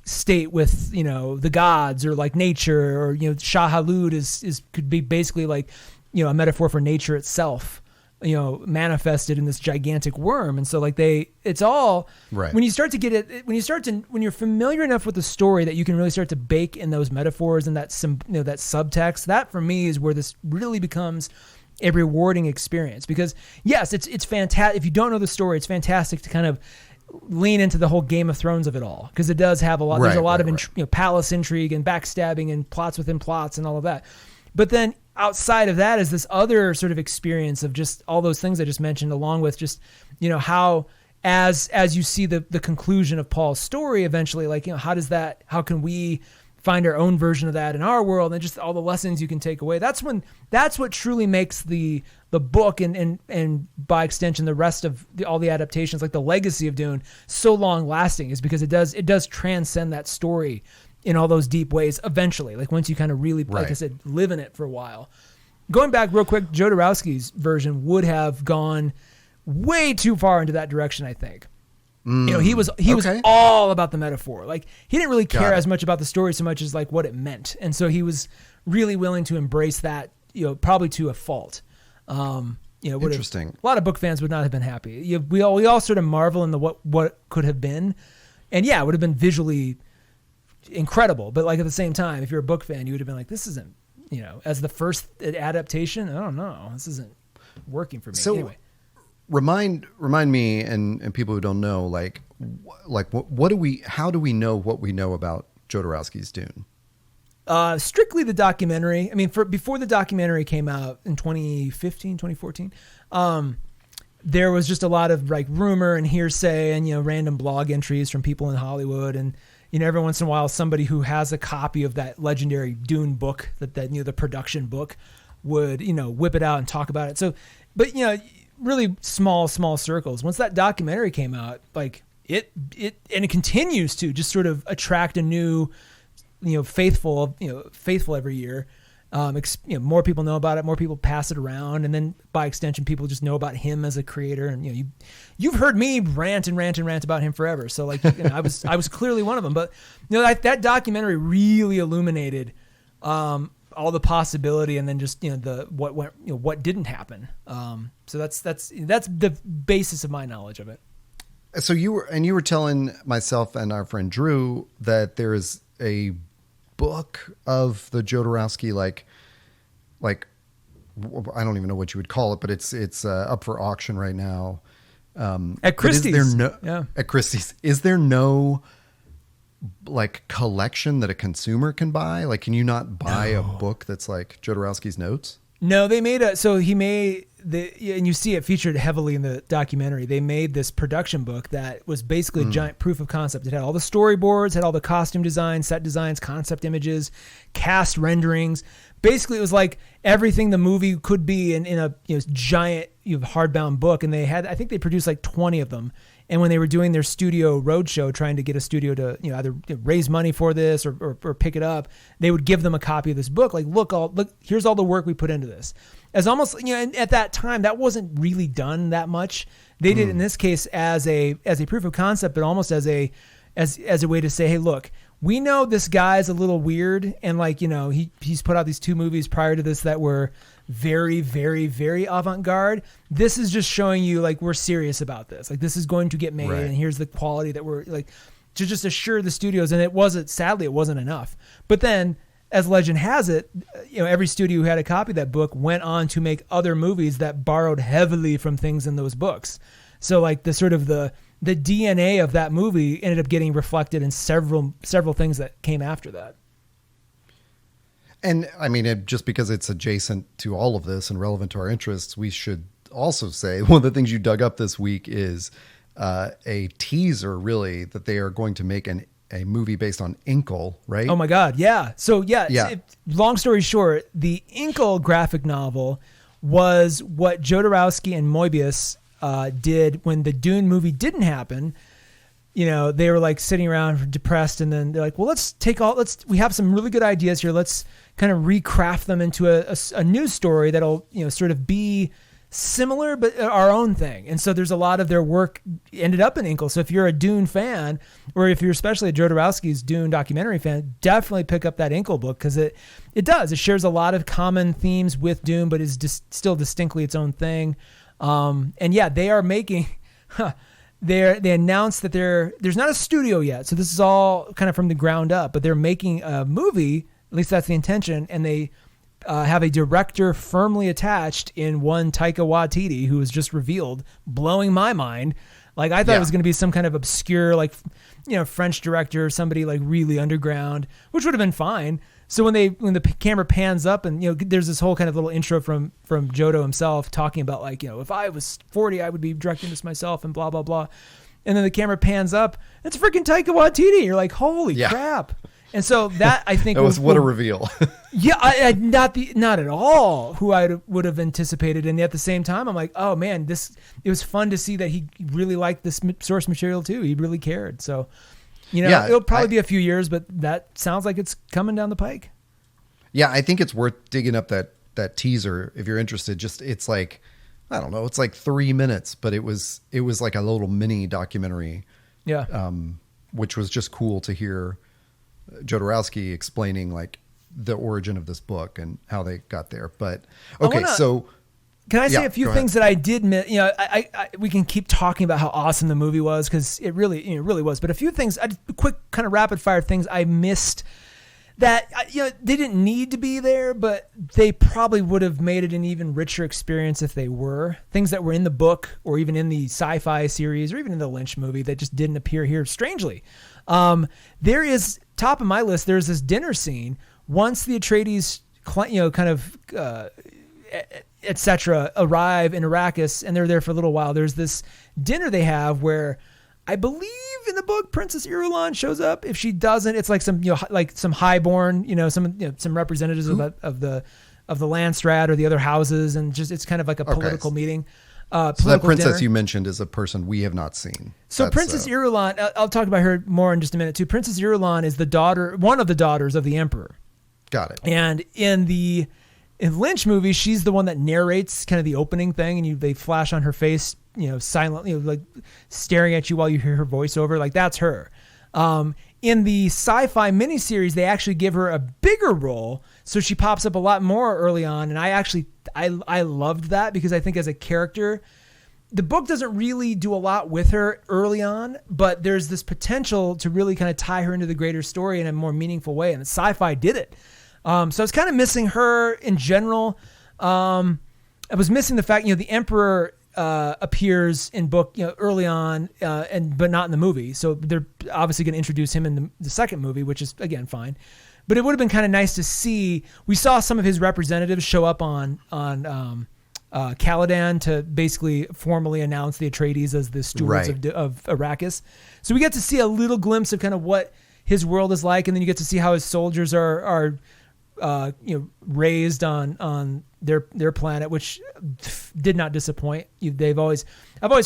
state with, the gods or like nature, or, Shah Halud could be basically like, a metaphor for nature itself, manifested in this gigantic worm. And so like it's all right. When you start to get it, when you're familiar enough with the story that you can really start to bake in those metaphors and that that subtext, that for me is where this really becomes a rewarding experience. Because yes, it's fantastic. If you don't know the story, it's fantastic to kind of lean into the whole Game of Thrones of it all, because it does have a lot. There's a lot of palace intrigue and backstabbing and plots within plots and all of that. But then outside of that is this other sort of experience of just all those things I just mentioned, along with just, how as you see the conclusion of Paul's story eventually, like, how can we find our own version of that in our world, and just all the lessons you can take away. That's what truly makes the book and by extension the rest of all the adaptations, like the legacy of Dune, so long lasting, is because it does transcend that story in all those deep ways eventually. Like once you kind of really, like I said, live in it for a while. Going back real quick, Jodorowsky's version would have gone way too far into that direction, I think. He was all about the metaphor. Like he didn't really care as much about the story so much as like what it meant. And so he was really willing to embrace that, probably to a fault. Interesting. A lot of book fans would not have been happy. We all sort of marvel in the what could have been. And yeah, it would have been visually incredible. But like at the same time, if you're a book fan, you would have been like, this isn't, as the first adaptation, I don't know, this isn't working for me. So, anyway. Remind me and people who don't know, how do we know what we know about Jodorowsky's Dune? Strictly the documentary. I mean, before the documentary came out in 2015, 2014, there was just a lot of like rumor and hearsay and, random blog entries from people in Hollywood. And, every once in a while, somebody who has a copy of that legendary Dune book, that the production book, would, whip it out and talk about it. So, but, really small circles. Once that documentary came out, like it continues to just sort of attract a new, faithful every year. More people know about it, more people pass it around, and then by extension, people just know about him as a creator. And you've heard me rant about him forever. So like, I was clearly one of them. But that documentary really illuminated all the possibility, and then just what didn't happen. So that's the basis of my knowledge of it. So you were telling myself and our friend Drew that there is a book of the Jodorowsky, like I don't even know what you would call it, but it's up for auction right now. At Christie's. At Christie's. Is there no like collection that a consumer can buy? Like, can you not buy a book that's like Jodorowsky's notes? No, they made and you see it featured heavily in the documentary. They made this production book that was basically a giant proof of concept. It had all the storyboards, had all the costume designs, set designs, concept images, cast renderings. Basically, it was like everything the movie could be in a giant hardbound book. And I think they produced like 20 of them. And when they were doing their studio roadshow, trying to get a studio to either raise money for this or pick it up, they would give them a copy of this book. Like, look, here's all the work we put into this. As almost, and at that time, that wasn't really done that much. They did it in this case as a proof of concept, but almost as a way to say, hey, look, we know this guy's a little weird, and like he's put out these 2 movies prior to this that were very, very, very avant-garde. This is just showing you like we're serious about this. Like this is going to get made, right. And here's the quality that we're like, to just assure the studios. And sadly it wasn't enough. But then, as legend has it, every studio who had a copy of that book went on to make other movies that borrowed heavily from things in those books. So like the sort of the DNA of that movie ended up getting reflected in several things that came after that. And I mean, just because it's adjacent to all of this and relevant to our interests, we should also say one of the things you dug up this week is a teaser, really, that they are going to make a movie based on Inkle, right? Oh my God, yeah. So long story short, the Inkle graphic novel was what Jodorowsky and Moebius did when the Dune movie didn't happen. They were like sitting around depressed, and then they're like, well, we have some really good ideas here. Let's kind of recraft them into a new story that'll, sort of be similar, but our own thing. And so there's a lot of their work ended up in Inkle. So if you're a Dune fan, or if you're especially a Jodorowsky's Dune documentary fan, definitely pick up that Inkle book, because it shares a lot of common themes with Dune, but is still distinctly its own thing. And yeah, they are making, they announced that there's not a studio yet. So this is all kind of from the ground up, but they're making a movie, at least that's the intention. And they have a director firmly attached in one Taika Waititi, who was just revealed, blowing my mind. Like I thought it was going to be some kind of obscure, like, French director, somebody like really underground, which would have been fine. So when the camera pans up and, there's this whole kind of little intro from Jodo himself talking about like, if I was 40, I would be directing this myself and blah, blah, blah. And then the camera pans up. It's freaking Taika Waititi. You're like, holy crap. And so that I think what a reveal. Yeah, I not at all who I would have anticipated, and at the same time, I'm like, oh man, it was fun to see that he really liked this source material too. He really cared. So, it'll probably be a few years, but that sounds like it's coming down the pike. Yeah, I think it's worth digging up that teaser if you're interested. It's like, I don't know, it's like 3 minutes, but it was like a little mini documentary. Yeah, which was just cool to hear Jodorowsky explaining like the origin of this book and how they got there. But okay, so can I say a few things that I did miss? We can keep talking about how awesome the movie was because it really was. But a few things, quick kind of rapid fire things I missed that they didn't need to be there, but they probably would have made it an even richer experience if they were things that were in the book or even in the sci-fi series or even in the Lynch movie that just didn't appear here. Strangely, there is top of my list. There's this dinner scene once the Atreides, etc. arrive in Arrakis and they're there for a little while. There's this dinner they have where I believe in the book Princess Irulan shows up. If she doesn't, it's like some some highborn, some representatives of the Landstrat or the other houses, and just it's kind of like a political meeting. So that princess dinner you mentioned is a person we have not seen. So Princess Irulan, I'll talk about her more in just a minute too. Princess Irulan is one of the daughters of the Emperor. Got it. And in Lynch movie, she's the one that narrates kind of the opening thing, and they flash on her face, silently, like staring at you while you hear her voiceover. Like that's her. In the sci-fi miniseries, they actually give her a bigger role, so she pops up a lot more early on. And I loved that because I think as a character, the book doesn't really do a lot with her early on, but there's this potential to really kind of tie her into the greater story in a more meaningful way. And the sci-fi did it. So I was kind of missing her in general. I was missing the fact, the Emperor appears in book, early on, but not in the movie. So they're obviously going to introduce him in the second movie, which is again fine. But it would have been kind of nice to see. We saw some of his representatives show up on Caladan to basically formally announce the Atreides as the stewards of Arrakis. So we get to see a little glimpse of kind of what his world is like, and then you get to see how his soldiers are raised on their planet, which did not disappoint. I've always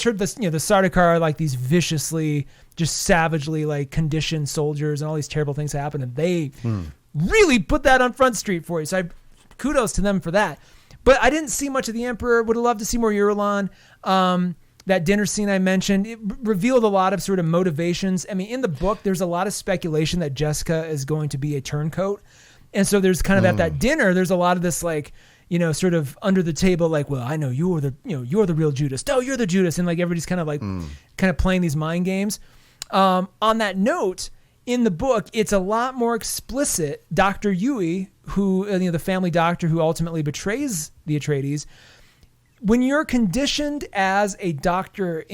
heard this, the Sardaukar are like these viciously, just savagely like conditioned soldiers, and all these terrible things happen, and they really put that on Front Street for you. So kudos to them for that. But I didn't see much of the Emperor. Would have loved to see more Irulan. That dinner scene I mentioned, it revealed a lot of sort of motivations. I mean, in the book, there's a lot of speculation that Jessica is going to be a turncoat. And so there's kind of at that dinner, there's a lot of this like, sort of under the table, like, well, I know you're the real Judas. No, you're the Judas. And like, everybody's kind of like, kind of playing these mind games. On that note, in the book, it's a lot more explicit. Dr. Yui, who, the family doctor who ultimately betrays the Atreides, when you're conditioned as a doctor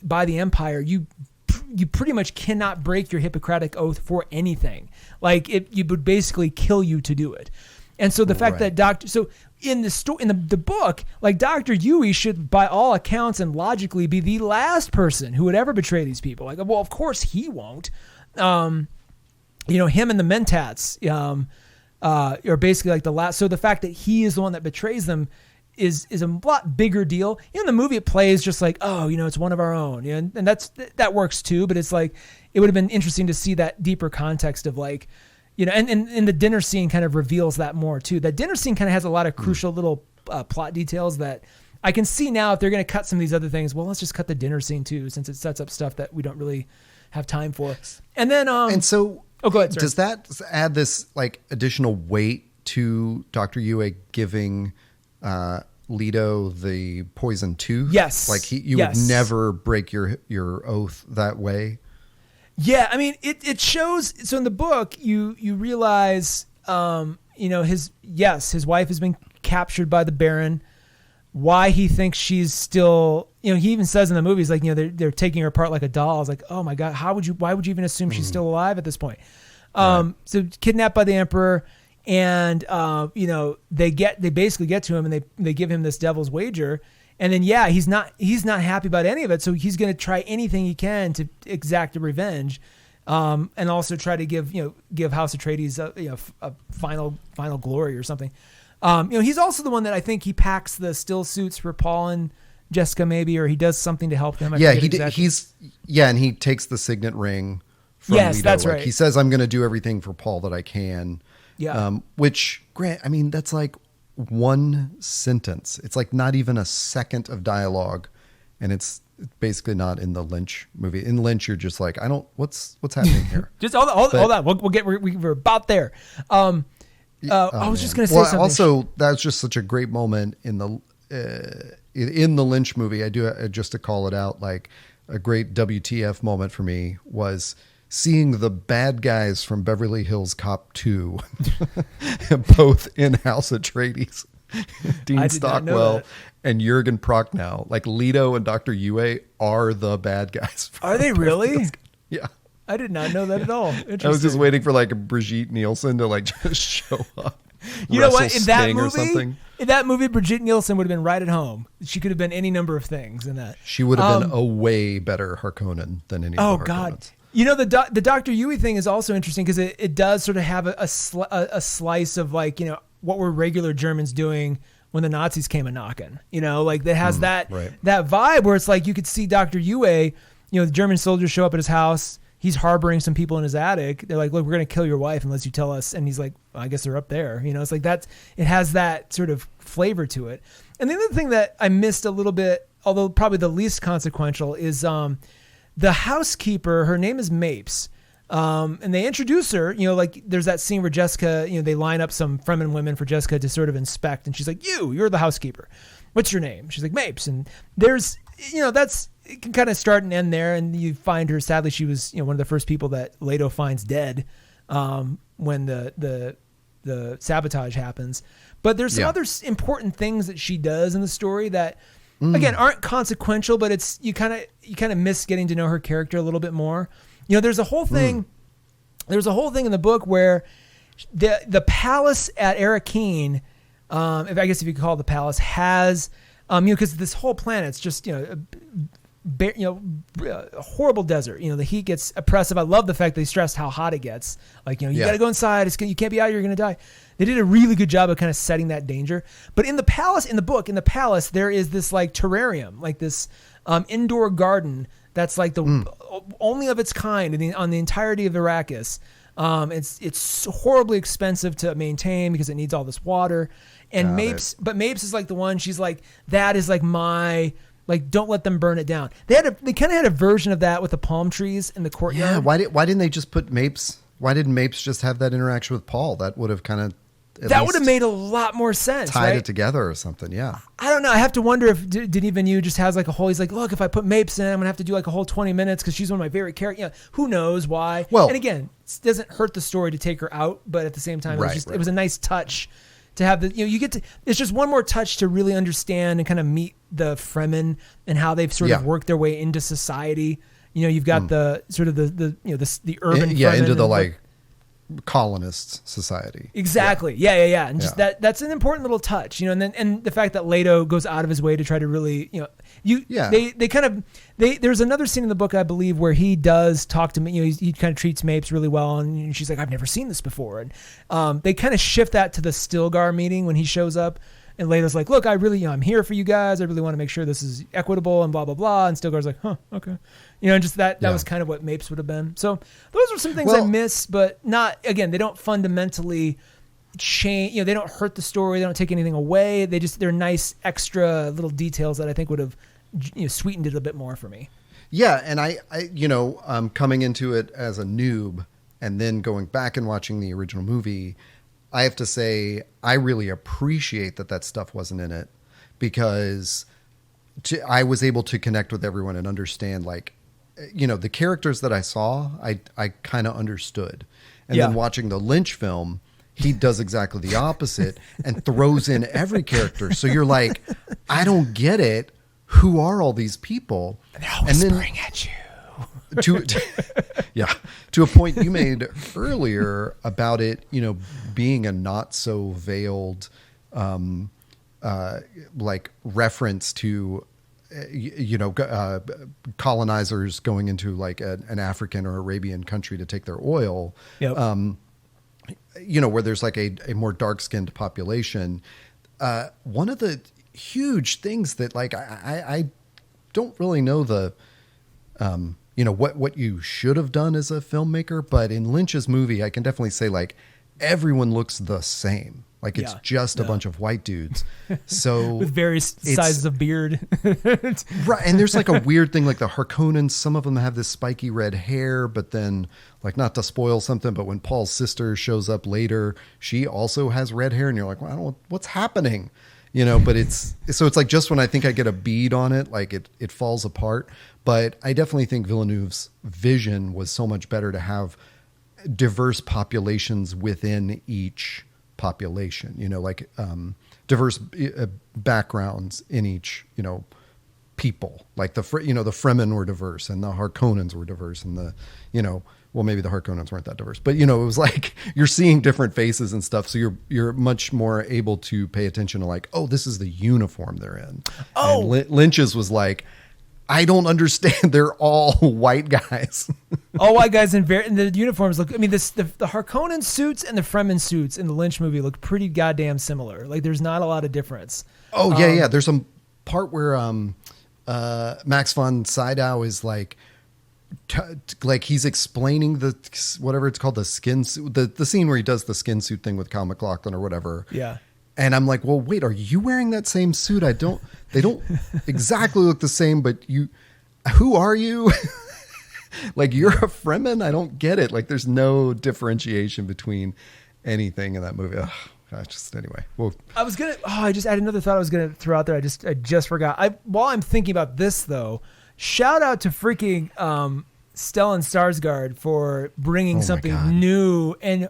by the Empire, you pretty much cannot break your Hippocratic oath for anything. Like it would basically kill you to do it. And so the fact that in the book, like Dr. Yui should, by all accounts and logically, be the last person who would ever betray these people. Like, well, of course he won't. Him and the Mentats are basically like the last. So the fact that he is the one that betrays them is a lot bigger deal. In the movie, it plays just like, oh, it's one of our own, and that works too. But it's like, it would have been interesting to see that deeper context of like, and the dinner scene kind of reveals that more too. That dinner scene kind of has a lot of crucial little plot details that I can see now. If they're going to cut some of these other things, well, let's just cut the dinner scene too, since it sets up stuff that we don't really have time for. And then, go ahead. Sorry. Does that add this like additional weight to Dr. Yue giving Leto the poison tooth? Yes. Like you would never break your oath that way. Yeah. I mean, it shows. So in the book, you realize, his wife has been captured by the Baron. Why he thinks she's still, he even says in the movies, like, they're taking her apart like a doll. I was like, oh my God, why would you even assume she's still alive at this point? So kidnapped by the Emperor, and they basically get to him, and they give him this devil's wager, and then he's not happy about any of it, so he's going to try anything he can to exact a revenge, and also try to give House Atreides a final glory or something. He's also the one that I think he packs the still suits for Paul and Jessica, maybe, or he does something to help them. And he takes the signet ring from yes, Leto. That's right. He says, I'm going to do everything for Paul that I can. Yeah. Which, Grant, I mean, that's like one sentence. It's like not even a second of dialogue, and it's basically not in the Lynch movie. In Lynch, you're just like, what's happening here? Just all that. We're about there. I was just going to say something. Also, that was just such a great moment in the Lynch movie. I do just to call it out, like a great WTF moment for me was seeing the bad guys from Beverly Hills Cop 2, both in House Atreides, Dean Stockwell and Jurgen Prochnow. Like Leto and Dr. Yue are the bad guys. Are they really? Yeah. I did not know that at all. I was just waiting for like a Brigitte Nielsen to like just show up. You know what? In that movie, Brigitte Nielsen would have been right at home. She could have been any number of things in that. She would have been a way better Harkonnen than any. Oh God! The Dr. Yui thing is also interesting because it does sort of have a slice of like what were regular Germans doing when the Nazis came a knocking. Like that has that vibe where it's like you could see Dr. Yue. The German soldiers show up at his house. He's harboring some people in his attic. They're like, look, we're going to kill your wife unless you tell us. And he's like, well, I guess they're up there. It's like it has that sort of flavor to it. And the other thing that I missed a little bit, although probably the least consequential, is the housekeeper. Her name is Mapes. And they introduce her, like there's that scene where Jessica, they line up some Fremen women for Jessica to sort of inspect. And she's like, you're the housekeeper. What's your name? She's like, Mapes. And there's, it can kind of start and end there, and you find her. Sadly, she was one of the first people that Leto finds dead when the sabotage happens. But there's some other important things that she does in the story that again aren't consequential, but it's you kind of miss getting to know her character a little bit more. There's a whole thing. There's a whole thing in the book where the palace at Arrakeen, if you could call it the palace, has. Because this whole planet's just, a horrible desert. The heat gets oppressive. I love the fact they stressed how hot it gets. Like, you got to go inside. You can't be out. You're going to die. They did a really good job of kind of setting that danger. But in the palace, there is this like terrarium, like this indoor garden that's like the only of its kind on the entirety of Arrakis. It's horribly expensive to maintain because it needs all this water. And Mapes is like the one. She's like, that is like don't let them burn it down. They kind of had a version of that with the palm trees in the courtyard. Yeah. Why didn't they just put Mapes? Why didn't Mapes just have that interaction with Paul? That would have kind of would have made a lot more sense. Tied it together or something. Yeah. I don't know. I have to wonder if Denis Villeneuve just has like a whole. He's like, look, if I put Mapes in, I'm gonna have to do like a whole 20 minutes because she's one of my favorite characters. Who knows why? Well, and again, it doesn't hurt the story to take her out, but at the same time, it was a nice touch. To have it's just one more touch to really understand and kind of meet the Fremen and how they've sort of worked their way into society. You've got the sort of the urban Fremen into the like colonists society. Exactly. Yeah. And just that's an important little touch, and the fact that Leto goes out of his way to try to really, there's another scene in the book, I believe, where he does talk to me, he kind of treats Mapes really well. And she's like, I've never seen this before. And they kind of shift that to the Stilgar meeting when he shows up. And Leto's like, look, I really, I'm here for you guys. I really want to make sure this is equitable and blah, blah, blah. And Stilgar's like, okay. And just that was kind of what Mapes would have been. So those are some things I miss, but not, again, they don't fundamentally change, they don't hurt the story. They don't take anything away. They're nice extra little details that I think would have, sweetened it a bit more for me. Yeah. And I coming into it as a noob and then going back and watching the original movie, I have to say, I really appreciate that stuff wasn't in it because I was able to connect with everyone and understand, like, the characters that I saw, I kind of understood. And then watching the Lynch film, he does exactly the opposite and throws in every character. So you're like, I don't get it. Who are all these people? They're all whispering at you. to a point you made earlier about it, being a not so veiled, like reference to, colonizers going into like an African or Arabian country to take their oil. Yep. Where there's like a more dark-skinned population. One of the huge things that like I don't really know what you should have done as a filmmaker, but in Lynch's movie, I can definitely say like everyone looks the same. Like it's just a bunch of white dudes. So with various sizes of beard. Right. And there's like a weird thing, like the Harkonnens, some of them have this spiky red hair, but then like, not to spoil something, but when Paul's sister shows up later, she also has red hair and you're like, well, I don't know what's happening, but it's like, just when I think I get a bead on it, like it falls apart. But I definitely think Villeneuve's vision was so much better to have diverse populations within each population, like diverse backgrounds in each, people. Like the Fremen were diverse and the Harkonnens were diverse and well, maybe the Harkonnens weren't that diverse, but it was like you're seeing different faces and stuff. So you're much more able to pay attention to like, oh, this is the uniform they're in. Oh, and Lynch's was like, I don't understand. They're all white guys. All white guys in the uniforms look. I mean, the Harkonnen suits and the Fremen suits in the Lynch movie look pretty goddamn similar. Like, there's not a lot of difference. Oh yeah. There's some part where Max von Sydow is like, like he's explaining whatever it's called, the skin suit, the scene where he does the skin suit thing with Kyle MacLachlan or whatever. Yeah. And I'm like, well, wait, are you wearing that same suit? They don't exactly look the same, but who are you? Like, you're a Fremen? I don't get it. Like, there's no differentiation between anything in that movie. Ugh, anyway. Well, I just had another thought I was going to throw out there. I just forgot. While I'm thinking about this though, shout out to freaking Stellan Skarsgård for bringing something new and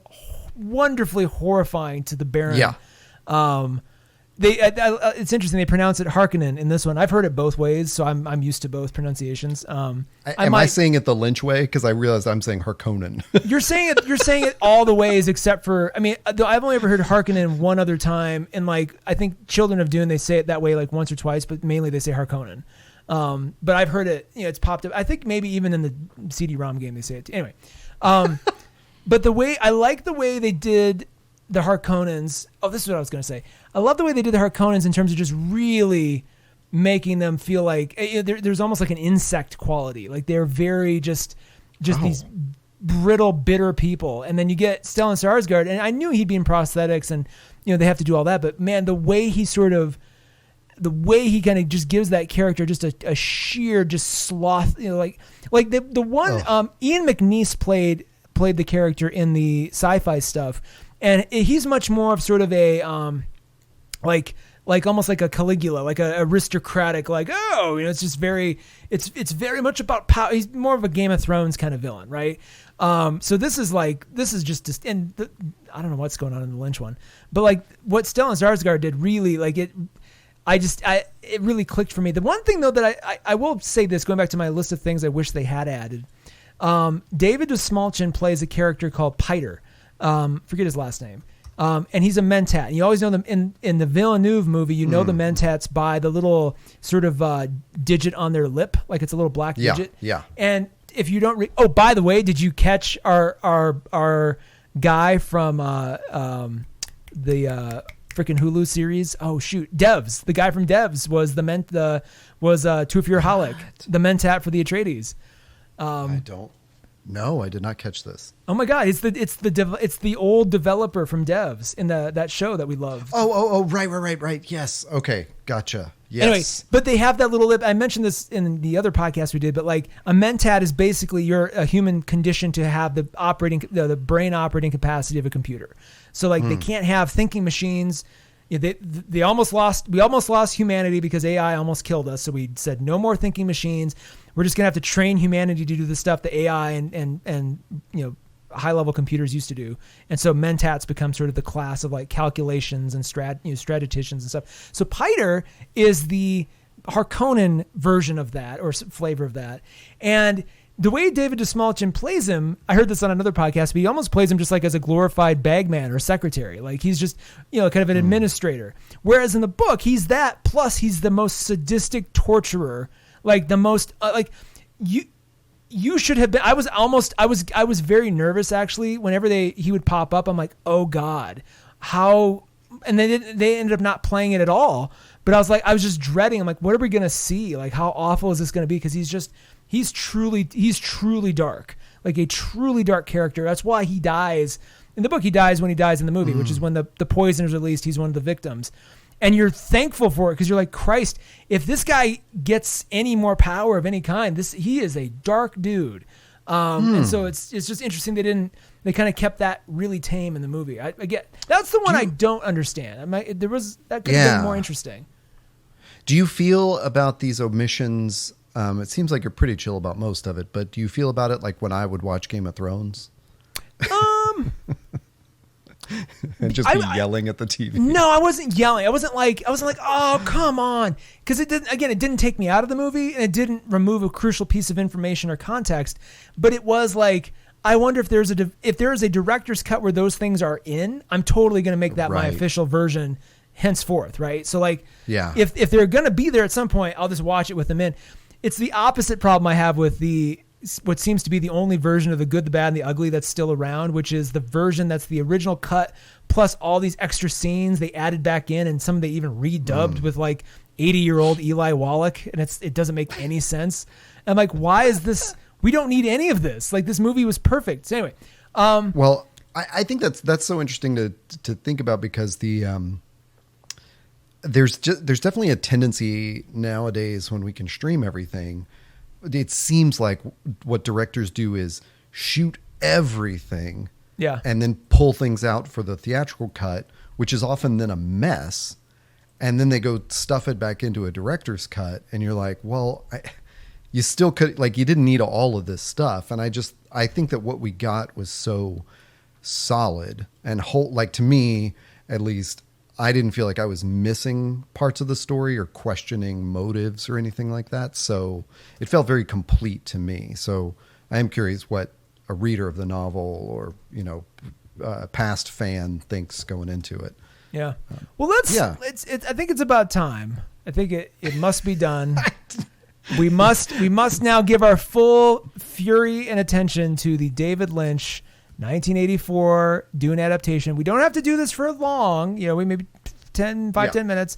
wonderfully horrifying to the Baron. Yeah. It's interesting. They pronounce it Harkonnen in this one. I've heard it both ways, so I'm used to both pronunciations. Am I saying it the Lynch way? Because I realized I'm saying Harkonnen. You're saying it all the ways except for. I mean, I've only ever heard Harkonnen one other time, and like I think Children of Dune, they say it that way like once or twice, but mainly they say Harkonnen. But I've heard it. It's popped up. I think maybe even in the CD-ROM game they say it too. Anyway, but I like the way they did the Harkonnens. Oh, this is what I was going to say. I love the way they did the Harkonnens in terms of just really making them feel like there's almost like an insect quality. Like they're very just these brittle, bitter people. And then you get Stellan Skarsgård, and I knew he'd be in prosthetics and, they have to do all that. But man, the way he kind of just gives that character just a sheer, just sloth, like the one, Ian McNeice played the character in the sci-fi stuff. And he's much more of sort of a, like almost like a Caligula, like a aristocratic, like, it's just it's very much about power. He's more of a Game of Thrones kind of villain, right? So this is just, and I don't know what's going on in the Lynch one, but like what Stellan Skarsgård did really, like it really clicked for me. The one thing though that I will say this, going back to my list of things I wish they had added, David Dastmalchian plays a character called Piter. Forget his last name. And he's a Mentat. And you always know them in the Villeneuve movie, the Mentats by the little sort of digit on their lip, like it's a little black digit. Yeah. And if you don't by the way, did you catch our guy from the freaking Hulu series? Oh shoot, Devs. The guy from Devs was Tuafir Halleck, the Mentat for the Atreides. No, I did not catch this. Oh my God! It's the old developer from Devs in that show that we loved. Right. Yes. Okay. Gotcha. Yes. Anyway, but they have that little lip. I mentioned this in the other podcast we did, but like a Mentat is basically you're a human conditioned to have the brain operating capacity of a computer. So like they can't have thinking machines. We almost lost humanity because AI almost killed us. So we said no more thinking machines. We're just gonna have to train humanity to do the stuff that AI and high level computers used to do. And so Mentats become sort of the class of like calculations and statisticians and stuff. So Piter is the Harkonnen version of that or flavor of that. And the way David Dastmalchian plays him, I heard this on another podcast, but he almost plays him just like as a glorified bagman or secretary. Like he's just, kind of an administrator. Whereas in the book, he's that, plus he's the most sadistic torturer, like the most, you should have been, I was very nervous actually, whenever he would pop up. I'm like, oh God, how, and they ended up not playing it at all. But I was just dreading. I'm like, what are we going to see? Like, how awful is this going to be? Cause he's truly dark, like a truly dark character. That's why he dies in the book. He dies when he dies in the movie, which is when the poison is released. He's one of the victims. And you're thankful for it because you're like, Christ, if this guy gets any more power of any kind, he is a dark dude. And so it's just interesting they kind of kept that really tame in the movie. I get that's the one I don't understand. That could have been more interesting. Do you feel about these omissions? It seems like you're pretty chill about most of it, but do you feel about it like when I would watch Game of Thrones? And just be yelling at the TV. No, I wasn't yelling. I wasn't like, oh, come on. Because it didn't take me out of the movie and it didn't remove a crucial piece of information or context. But it was like, I wonder if there is a director's cut where those things are in, I'm totally going to make that my official version henceforth. Right. So like, if they're going to be there at some point, I'll just watch it with them in. It's the opposite problem I have with what seems to be the only version of The Good, the Bad, and the Ugly that's still around, which is the version that's the original cut plus all these extra scenes they added back in, and some they even redubbed with like 80-year-old Eli Wallach, and it doesn't make any sense. I'm like, why is this? We don't need any of this. Like, this movie was perfect. So anyway, well, I think that's so interesting to think about because there's definitely a tendency nowadays when we can stream everything. It seems like what directors do is shoot everything, and then pull things out for the theatrical cut, which is often then a mess, and then they go stuff it back into a director's cut, and you're like, well, you still could, like, you didn't need all of this stuff, and I think that what we got was so solid and whole. Like, to me, at least, I didn't feel like I was missing parts of the story or questioning motives or anything like that. So it felt very complete to me. So I am curious what a reader of the novel or, past fan thinks going into it. Yeah. Well, I think it's about time. I think it must be done. We must now give our full fury and attention to the David Lynch 1984 Dune adaptation. We don't have to do this for long, we maybe 10 minutes.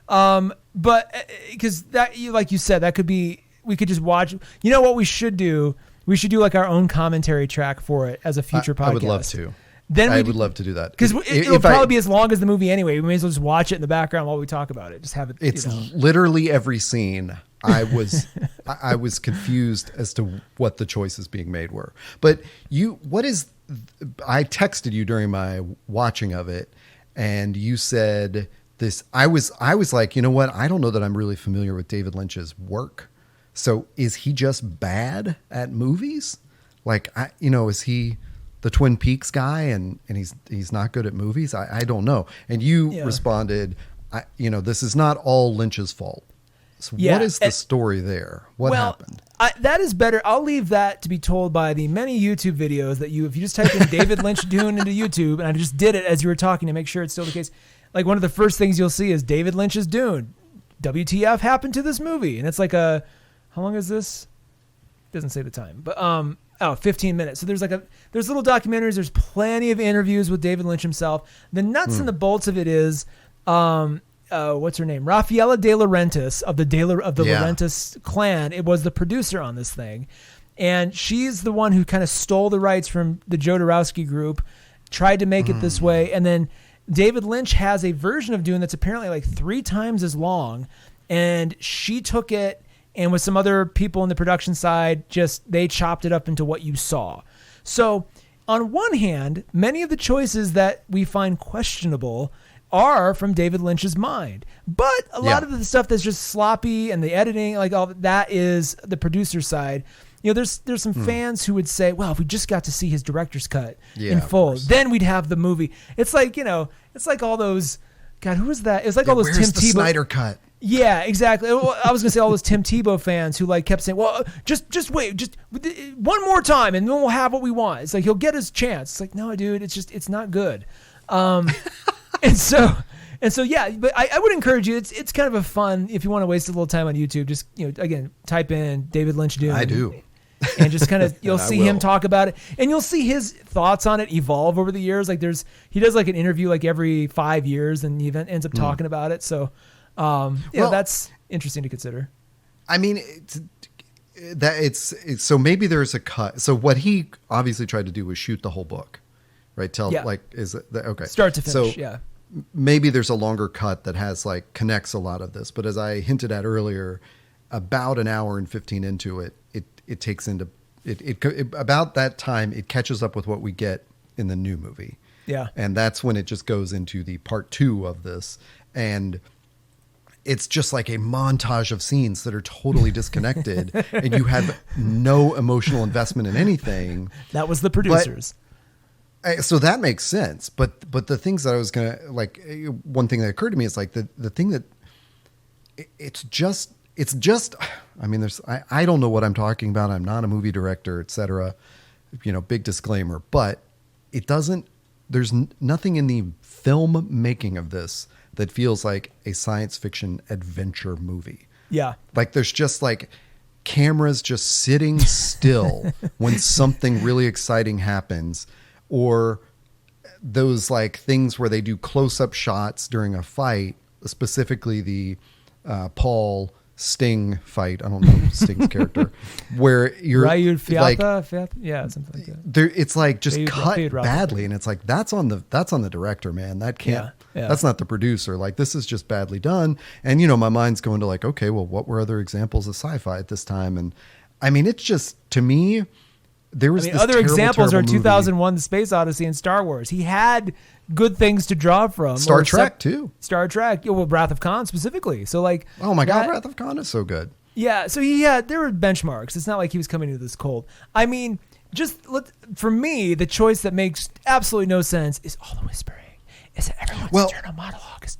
But because that, like you said, that could be, we could just watch, what we should do? We should do like our own commentary track for it as a future podcast. I would love to. I would love to do that. Because it'll probably be as long as the movie anyway. We may as well just watch it in the background while we talk about it. Just have it. It's literally every scene. I was confused as to what the choices being made were. But I texted you during my watching of it, and you said this. I was like, you know what? I don't know that I'm really familiar with David Lynch's work. So is he just bad at movies? Like, is he the Twin Peaks guy and he's not good at movies? I don't know. And you responded, this is not all Lynch's fault. So what is the story there? What happened? That is better. I'll leave that to be told by the many YouTube videos that if you just type in David Lynch Dune into YouTube, and I just did it as you were talking to make sure it's still the case. Like, one of the first things you'll see is David Lynch's Dune. WTF happened to this movie? And it's like how long is this? Doesn't say the time, but 15 minutes. So there's little documentaries. There's plenty of interviews with David Lynch himself. The nuts and the bolts of it is, what's her name? Raffaella De Laurentiis of the Laurentiis clan. It was the producer on this thing. And she's the one who kind of stole the rights from the Jodorowsky group, tried to make it this way. And then David Lynch has a version of Dune that's apparently like 3 times as long. And she took it, and with some other people in the production side, they chopped it up into what you saw. So on one hand, many of the choices that we find questionable are from David Lynch's mind, but a lot of the stuff that's just sloppy and the editing, like all that, is the producer side. There's some fans who would say, well, if we just got to see his director's cut in full, then we'd have the movie. It's like, it's like all those, God, who was that? It's like all those Tim Tebow Snyder cut. Yeah, exactly. Well, I was gonna say all those Tim Tebow fans who like kept saying, "Well, just wait, just one more time, and then we'll have what we want." It's like he'll get his chance. It's like, no, dude, it's not good. And so yeah, but I would encourage you. It's kind of a fun if you want to waste a little time on YouTube. Just again, type in David Lynch Dune. I do. And just kind of you'll see him talk about it, and you'll see his thoughts on it evolve over the years. Like he does like an interview like every 5 years, and he ends up talking about it. So. That's interesting to consider. I mean, it's so maybe there's a cut. So what he obviously tried to do was shoot the whole book, right? Is it okay? Start to finish. So yeah. Maybe there's a longer cut that has like connects a lot of this, but as I hinted at earlier, about an hour and 15 into it takes into it about that time it catches up with what we get in the new movie. Yeah. And that's when it just goes into the part 2 of this, and it's just like a montage of scenes that are totally disconnected and you have no emotional investment in anything. That was the producers. So that makes sense. But the things that I was going to like, one thing that occurred to me is like the thing that it's just, I mean, I don't know what I'm talking about. I'm not a movie director, et cetera, big disclaimer, but there's nothing in the film making of this that feels like a science fiction adventure movie. Yeah. Like there's just like cameras just sitting still when something really exciting happens, or those like things where they do close-up shots during a fight, specifically the Paul Sting fight. I don't know Sting's character, where you're like, yeah, something like that. It's like just cut badly, and it's like that's on the director, man. That can't. Yeah. That's not the producer. Like this is just badly done. And my mind's going to like, okay, well, what were other examples of sci-fi at this time? And I mean, it's just to me, there was this other examples are movie. 2001: The Space Odyssey and Star Wars. He had good things to draw from. Star Trek too. Star Trek, well, Wrath of Khan specifically. So like, oh my God, Wrath of Khan is so good. Yeah. So there were benchmarks. It's not like he was coming into this cold. I mean, for me, the choice that makes absolutely no sense is all the whispering. Is that everyone's internal monologue is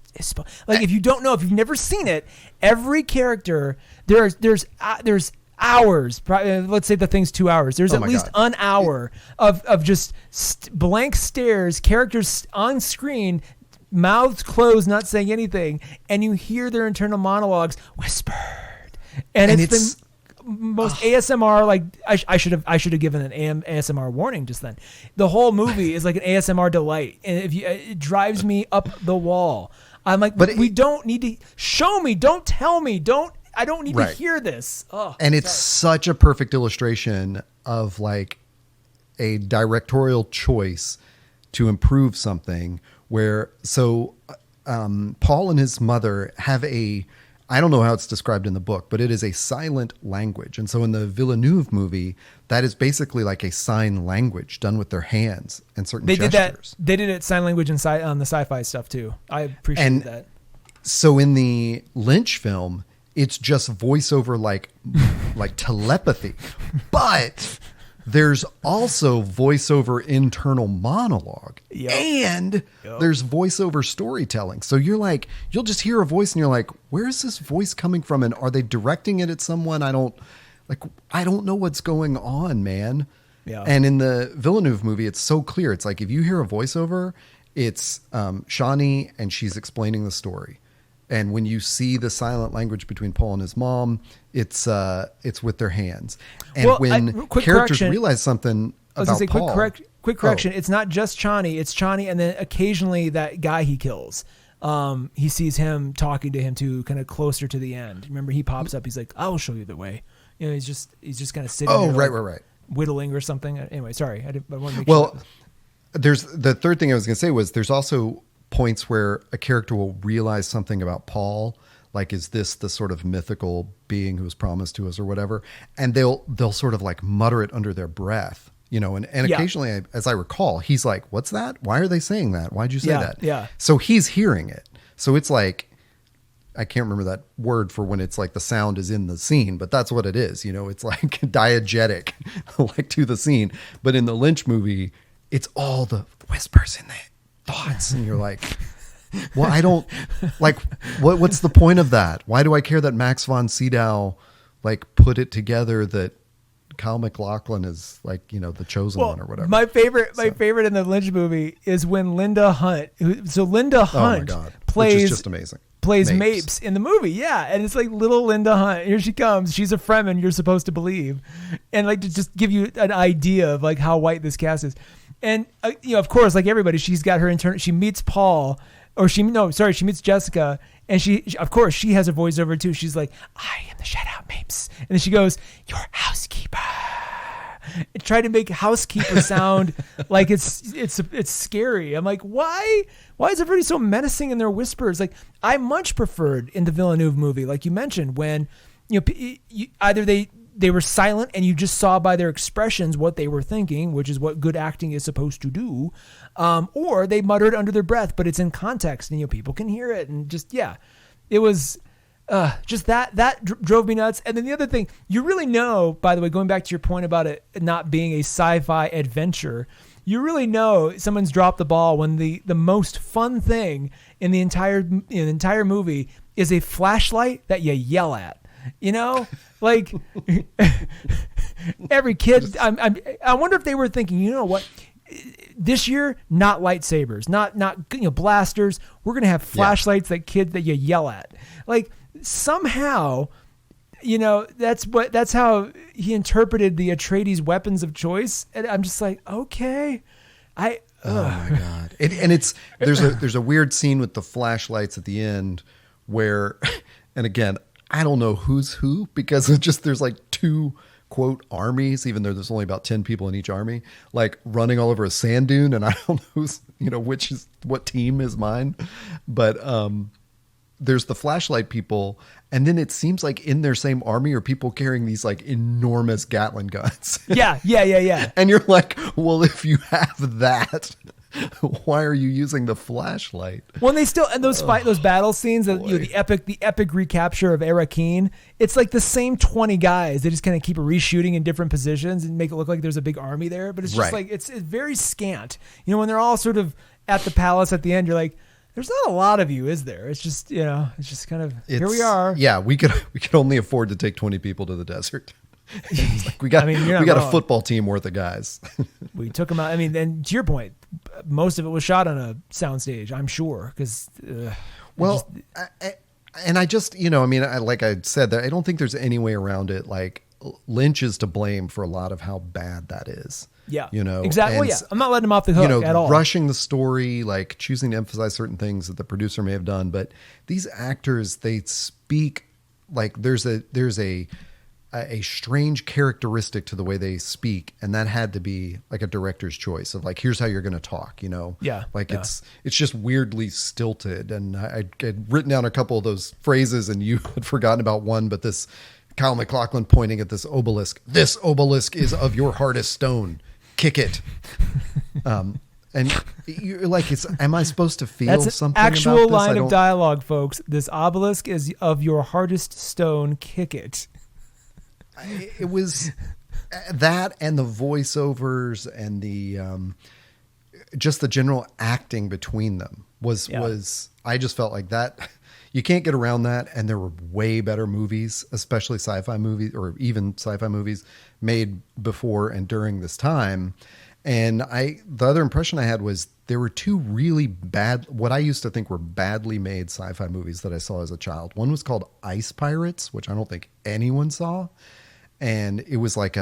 like if you don't know, if you've never seen it, every character there's hours. Let's say the thing's 2 hours. There's at least an hour of just blank stares, characters on screen, mouths closed, not saying anything, and you hear their internal monologues whispered, and it's the most ASMR. Like I should have given an ASMR warning just then. The whole movie is like an ASMR delight, and it drives me up the wall. I'm like, but we don't need to show me. Don't tell me. I don't need to hear this. Oh, and it's such a perfect illustration of like a directorial choice to improve something where, Paul and his mother have I don't know how it's described in the book, but it is a silent language. And so in the Villeneuve movie, that is basically like a sign language done with their hands and certain gestures. They did it sign language on the sci-fi stuff too. I appreciate that. So in the Lynch film, it's just voiceover like telepathy, but there's also voiceover internal monologue and there's voiceover storytelling. So you'll just hear a voice and you're like, where's this voice coming from? And are they directing it at someone? I don't know what's going on, man. Yeah. And in the Villeneuve movie, it's so clear. It's like, if you hear a voiceover, it's Shawnee and she's explaining the story. And when you see the silent language between Paul and his mom, it's with their hands. And when characters realize something about Paul. Quick correction. It's not just Chani. It's Chani, and then occasionally that guy he kills. He sees him talking to him too, kind of closer to the end. Remember, he pops up. He's like, "I will show you the way." He's just kind of sitting. Oh, there, right. Whittling or something. Anyway, sorry. I want to make sure. There's the third thing I was going to say was there's also points where a character will realize something about Paul, like, is this the sort of mythical being who was promised to us or whatever, and they'll sort of like mutter it under their breath, and occasionally, as I recall, he's like, "What's that? Why are they saying that? Why'd you say that?" Yeah. So he's hearing it. So it's like, I can't remember that word for when it's like the sound is in the scene, but that's what it is. It's like diegetic, like to the scene. But in the Lynch movie, it's all the whispers in there. Thoughts, and you're like, Well, I don't like what's the point of that? Why do I care that Max von Sydow like put it together that Kyle MacLachlan is like, you know, the chosen one or whatever. My favorite in the Lynch movie is when Linda Hunt, plays just amazing. Plays Mapes in the movie. Yeah. And it's like little Linda Hunt. Here she comes. She's a Fremen, you're supposed to believe. And like to just give you an idea of like how white this cast is. And you know, of course, like everybody, she's got her intern. She meets Paul, she meets Jessica, and she of course she has a voiceover too. She's like, "I am the shutout Mapes," and then she goes, "Your housekeeper." And try to make housekeeper sound like it's scary. I'm like, why is everybody so menacing in their whispers? Like, I much preferred in the Villeneuve movie, like you mentioned, when you know either they were silent and you just saw by their expressions what they were thinking, which is what good acting is supposed to do, or they muttered under their breath, but it's in context and, you know, people can hear it. And just, yeah, it was just that drove me nuts. And then the other thing, you really know, by the way, going back to your point about it not being a sci-fi adventure, you really know someone's dropped the ball when the most fun thing in the entire movie is a flashlight that you yell at. You know, like every kid. I wonder if they were thinking, you know what, this year, not lightsabers, not blasters. We're gonna have flashlights that you yell at. Like somehow, you know, that's how he interpreted the Atreides weapons of choice. And I'm just like, okay, oh my God. And there's a weird scene with the flashlights at the end where, and again, I don't know who's who, because there's like two quote armies, even though there's only about 10 people in each army, like running all over a sand dune. And I don't know who's, you know, what team is mine, but, there's the flashlight people. And then it seems like in their same army are people carrying these like enormous Gatling guns. Yeah. And you're like, well, if you have that, why are you using the flashlight? When they still, and those battle scenes, the epic recapture of Arrakeen, it's like the same 20 guys. They just kind of keep reshooting in different positions and make it look like there's a big army there. But it's just like, it's very scant. You know, when they're all sort of at the palace at the end, you're like, there's not a lot of you, is there? It's just, you know, it's just kind of, here we are. Yeah, we could only afford to take 20 people to the desert. Like we got a football team worth of guys. We took them out. I mean, and to your point, most of it was shot on a soundstage, I'm sure. Because, I just, you know, I mean, like I said, I don't think there's any way around it. Like Lynch is to blame for a lot of how bad that is. Yeah, you know, exactly. Well, yeah, I'm not letting him off the hook at all. Rushing the story, like choosing to emphasize certain things that the producer may have done, but these actors, they speak like there's a strange characteristic to the way they speak, and that had to be like a director's choice of like, here's how you're going to talk, you know? Yeah, like it's just weirdly stilted. And I had written down a couple of those phrases, and you had forgotten about one, but this Kyle MacLachlan pointing at this obelisk. This obelisk is of your hardest stone. Kick it. And you're like, am I supposed to feel That's something? That's an actual about this? line of dialogue, folks. This obelisk is of your hardest stone. Kick it. It was that, and the voiceovers, and the just the general acting between them was I just felt like that. You can't get around that. And there were way better movies, especially sci-fi movies, or even sci-fi movies made before and during this time. And the other impression I had was there were two really bad, what I used to think were badly made sci-fi movies that I saw as a child. One was called Ice Pirates, which I don't think anyone saw. And it was like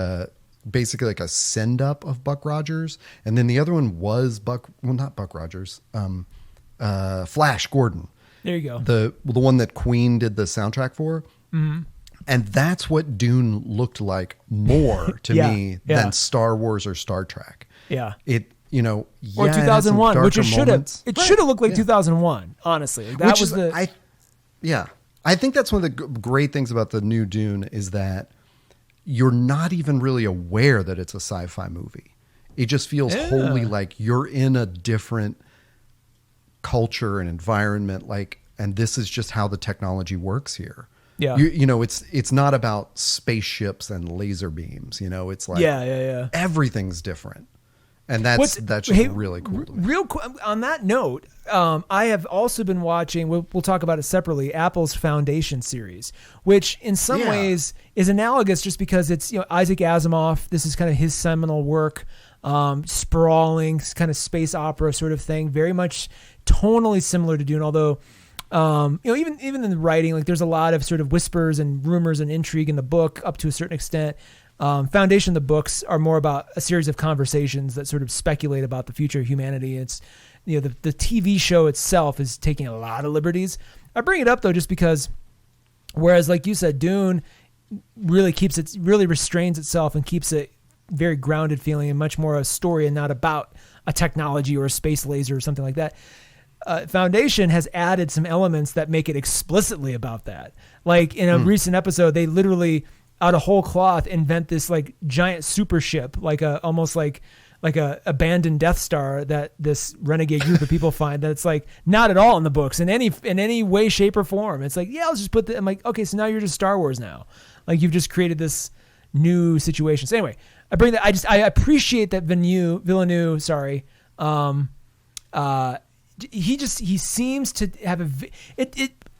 basically like a send up of Buck Rogers. And then the other one was not Buck Rogers, Flash Gordon. There you go. The one that Queen did the soundtrack for. Mm-hmm. And that's what Dune looked like more to me than Star Wars or Star Trek. Yeah. It, you know, or 2001, which it should have. It should have looked like 2001, honestly. I think that's one of the great things about the new Dune is that you're not even really aware that it's a sci-fi movie. It just feels wholly like you're in a different culture and environment, like, and this is just how the technology works here. Yeah. You know, it's not about spaceships and laser beams, you know, it's like everything's different. And that's just really cool to me. Real on that note, I have also been watching, we'll talk about it separately, Apple's Foundation series, which in some ways is analogous just because it's, Isaac Asimov. This is kind of his seminal work, sprawling kind of space opera sort of thing, very much tonally similar to Dune, although even in the writing, like there's a lot of sort of whispers and rumors and intrigue in the book up to a certain extent. Foundation, the books are more about a series of conversations that sort of speculate about the future of humanity. It's, the TV show itself is taking a lot of liberties. I bring it up though, just because, whereas like you said, Dune really restrains itself and keeps it very grounded feeling and much more a story and not about a technology or a space laser or something like that. Foundation has added some elements that make it explicitly about that. Like in a recent episode, they literally out of whole cloth invent this like giant super ship, like almost like a abandoned Death Star that this renegade group of people find, that it's like not at all in the books in any way, shape or form. It's like, let's just put I'm like, okay, so now you're just Star Wars now. Like you've just created this new situation. So anyway, I bring that. I appreciate that Villeneuve, he seems to have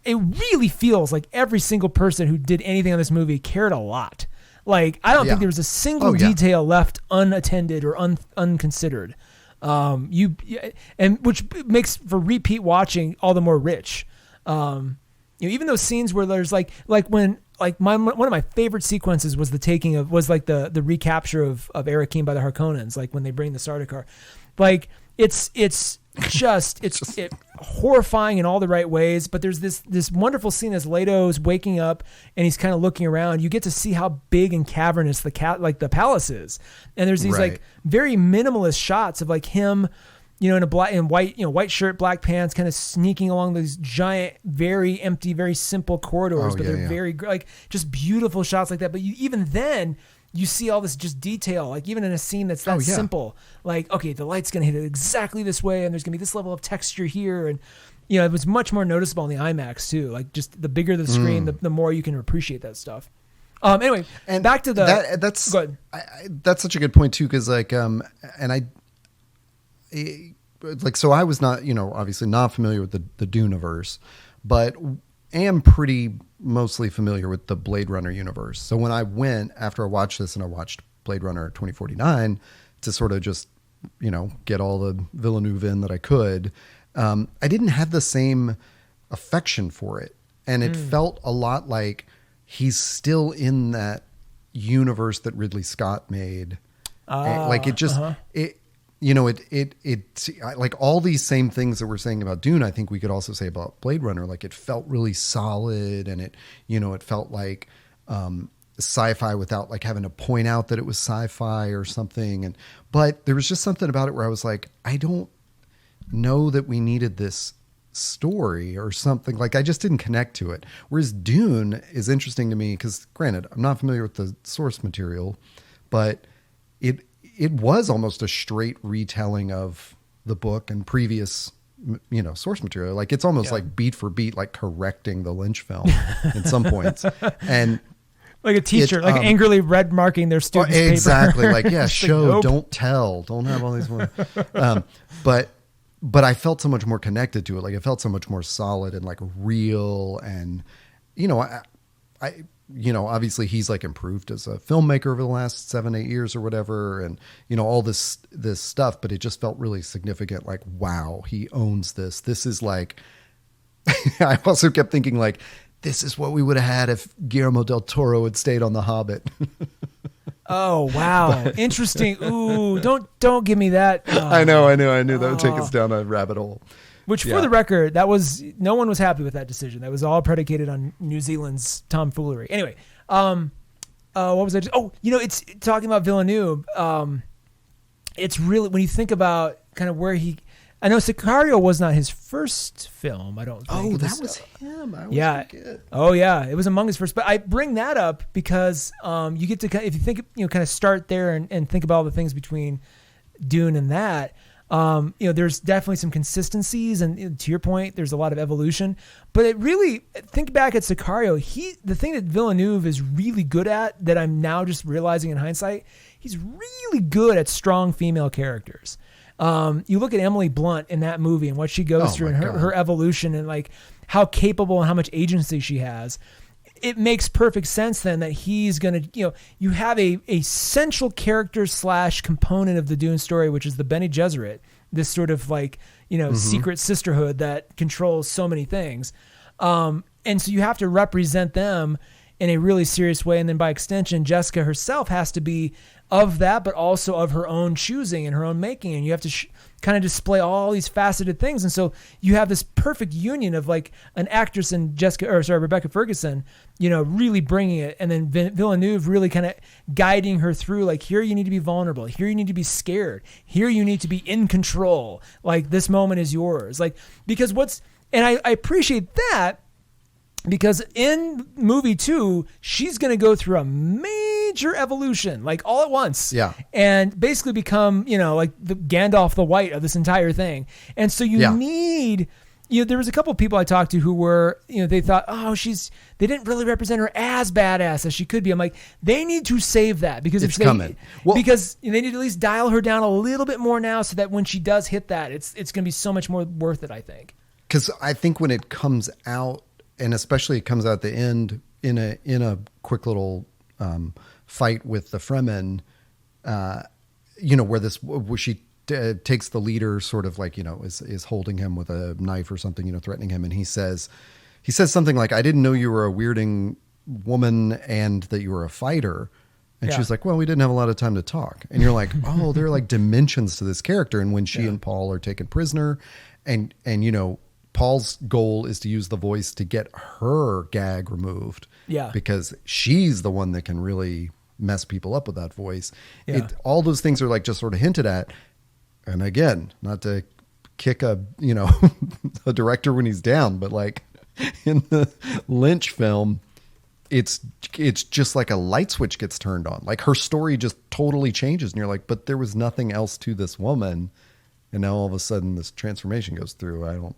it really feels like every single person who did anything on this movie cared a lot. Like, I don't think there was a single detail left unattended or unconsidered. And which makes for repeat watching all the more rich. Even those scenes where there's one of my favorite sequences was the recapture of Arrakeen by the Harkonnens, like when they bring the Sardaukar. Like it's horrifying in all the right ways, but there's this wonderful scene as Leto's waking up and he's kind of looking around. You get to see how big and cavernous the palace is, and there's these like very minimalist shots of like him, in white shirt, black pants, kind of sneaking along these giant, very empty, very simple corridors, but they're very like just beautiful shots like that. But even then, you see all this just detail, like even in a scene that's that simple, like, okay, the light's going to hit it exactly this way. And there's going to be this level of texture here. And, it was much more noticeable in the IMAX too. Like just the bigger the screen, the more you can appreciate that stuff. Anyway, and back to that's such a good point too. Cause like, so I was not, obviously not familiar with the Duneverse, but am pretty mostly familiar with the Blade Runner universe. So when I went, after I watched this and I watched Blade Runner 2049 to sort of just, get all the Villeneuve in that I could, I didn't have the same affection for it. And it felt a lot like he's still in that universe that Ridley Scott made. Like it just, like all these same things that we're saying about Dune, I think we could also say about Blade Runner. Like it felt really solid, and it felt like sci-fi without like having to point out that it was sci-fi or something. But there was just something about it where I was like, I don't know that we needed this story or something. Like I just didn't connect to it. Whereas Dune is interesting to me because, granted, I'm not familiar with the source material, but it was almost a straight retelling of the book and previous, source material. Like it's almost like beat for beat, like correcting the Lynch film in some points. And like a teacher, angrily red marking their students' paper. Exactly. Like, show, nope. Don't tell, don't have all these words. But I felt so much more connected to it. Like it felt so much more solid and like real. And, I obviously he's like improved as a filmmaker over the last 7-8 years or whatever. And, all this stuff, but it just felt really significant. Like, wow, he owns this. This is like, I also kept thinking like, this is what we would have had if Guillermo del Toro had stayed on The Hobbit. Oh, wow. Interesting. Ooh, don't give me that. I know. That would take us down a rabbit hole. Which, for the record, no one was happy with that decision. That was all predicated on New Zealand's tomfoolery. Anyway, what was I just? Oh, it's talking about Villeneuve. It's really, when you think about kind of where I know Sicario was not his first film, I don't think. Oh, that was him. I always forget. Oh, yeah. It was among his first. But I bring that up because you get to, if you think, kind of start there and think about all the things between Dune and that. There's definitely some consistencies, and to your point, there's a lot of evolution. But it really, think back at Sicario, the thing that Villeneuve is really good at, that I'm now just realizing in hindsight, he's really good at strong female characters. You look at Emily Blunt in that movie and what she goes through and her evolution and like how capable and how much agency she has. It makes perfect sense then that he's going to, you have a central character / component of the Dune story, which is the Bene Gesserit, this sort of like, secret sisterhood that controls so many things. And so you have to represent them in a really serious way. And then by extension, Jessica herself has to be of that, but also of her own choosing and her own making. And you have to kind of display all these faceted things. And so you have this perfect union of like an actress in Rebecca Ferguson, really bringing it. And then Villeneuve really kind of guiding her through, like, here you need to be vulnerable. Here you need to be scared. Here you need to be in control. Like, this moment is yours. Like, because I appreciate that, because in movie 2, she's going to go through a major evolution, like all at once. Yeah. And basically become, like the Gandalf the White of this entire thing. And so you need, there was a couple of people I talked to who were, they thought, they didn't really represent her as badass as she could be. I'm like, they need to save that, because it's coming. Because they need to at least dial her down a little bit more now, so that when she does hit that, it's going to be so much more worth it, I think. Because I think when it comes out, and especially it comes out at the end in a quick little fight with the Fremen, where she takes the leader, sort of like, is holding him with a knife or something, threatening him. And he says something like, I didn't know you were a weirding woman and that you were a fighter. And she's like, well, we didn't have a lot of time to talk. And you're like, oh, there are like dimensions to this character. And when she and Paul are taken prisoner and Paul's goal is to use the voice to get her gag removed. Yeah. Because she's the one that can really mess people up with that voice. Yeah. All those things are like just sort of hinted at. And again, not to kick a director when he's down, but like in the Lynch film, it's just like a light switch gets turned on. Like her story just totally changes. And you're like, but there was nothing else to this woman. And now all of a sudden this transformation goes through.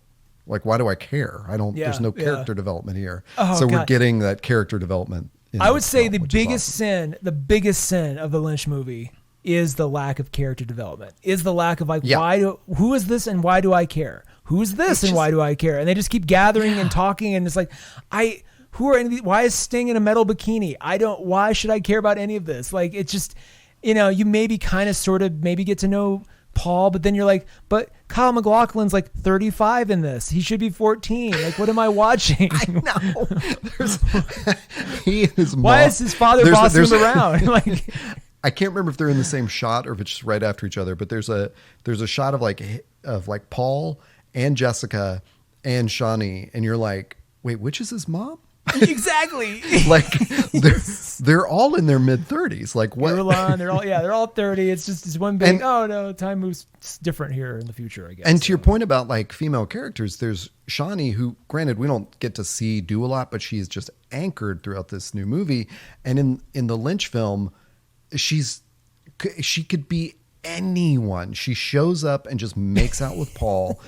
Why do I care? There's no character development here. We're getting that character development. I would say the biggest sin of the Lynch movie is the lack of character development, is the lack of who is this and why do I care? Who's this and why do I care? And they just keep gathering and talking. And it's like, why is Sting in a metal bikini? Why should I care about any of this? Like, it's just, you maybe kind of sort of maybe get to know Paul, but then you're like, but Kyle MacLachlan's like 35 in this. He should be 14. Like, what am I watching? I know. He and his mom. Why is his father bossing him around? Like, I can't remember if they're in the same shot or if it's just right after each other. But there's a shot of like Paul and Jessica and Shawnee, and you're like, wait, which is his mom? Exactly. Like they're all in their mid-30s. Like what? They're all 30. It's just this one big. Time moves different here in the future, I guess. And to your point about like female characters, there's Shawnee, who, granted, we don't get to see do a lot, but she's just anchored throughout this new movie. And in the Lynch film, she could be anyone. She shows up and just makes out with Paul.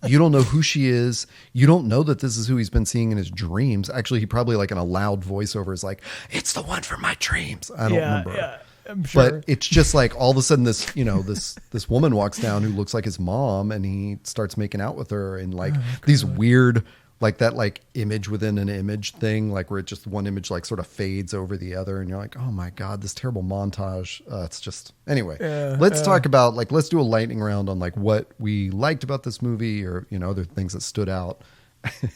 You don't know who she is. You don't know that this is who he's been seeing in his dreams. Actually, he probably like in a loud voiceover is like, it's the one from my dreams. I don't remember. Yeah, I'm sure. But it's just like all of a sudden this woman walks down who looks like his mom, and he starts making out with her in like these weird, like that like image within an image thing, like where it just one image like sort of fades over the other, and you're like, oh my god, this terrible montage. It's just, anyway. Let's talk about let's do a lightning round on like what we liked about this movie, or other things that stood out.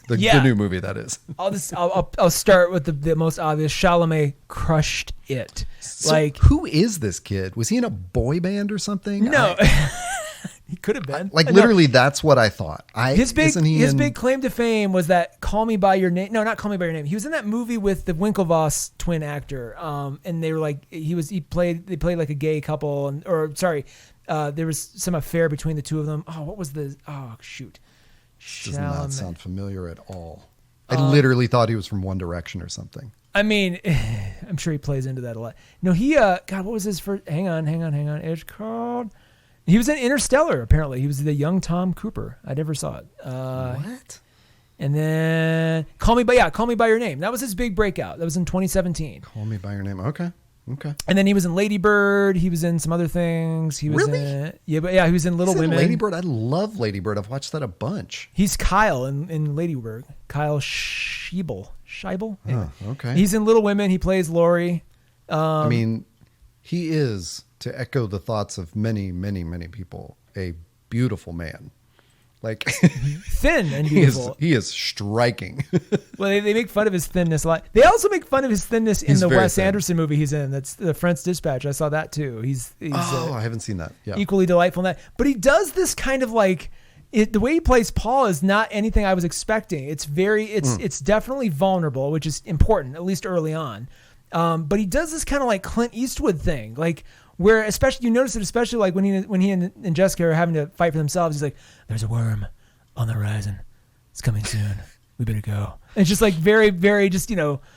the new movie, that is. I'll start with the most obvious. Chalamet crushed it. So who is this kid? Was he in a boy band or something? No. He could have been. Literally, that's what I thought. His big claim to fame was that "Call Me by Your Name." No, not "Call Me by Your Name." He was in that movie with the Winklevoss twin actor, and they were like, they played like a gay couple, there was some affair between the two of them. Oh, what was the? Oh, shoot. Does not sound familiar at all. I literally thought he was from One Direction or something. I mean, I'm sure he plays into that a lot. No, he. God, what was his first? Hang on. It's called. He was in Interstellar, apparently. He was the young Tom Cooper. I never saw it. What? And then Call Me By Your Name. That was his big breakout. That was in 2017. Call Me By Your Name. Okay. And then he was in Lady Bird. He was in some other things. He was really? He was in Little Women. Lady Bird. I love Lady Bird. I've watched that a bunch. He's Kyle in Lady Bird. Kyle Scheibel. Anyway. Okay. He's in Little Women. He plays Laurie. I mean, he is, to echo the thoughts of many, many, many people, a beautiful man. Like thin and beautiful. He is striking. Well, they make fun of his thinness a lot. They also make fun of his thinness in the Wes thin. Anderson movie he's in. That's the French Dispatch. I saw that too. He's I haven't seen that. Yeah. Equally delightful in that. But he does this kind of like the way he plays Paul is not anything I was expecting. It's it's definitely vulnerable, which is important, at least early on. But he does this kind of like Clint Eastwood thing, like where especially you notice it, especially like when he and Jessica are having to fight for themselves. He's like, "There's a worm on the horizon. It's coming soon. We better go." And it's just like very, very just maybe even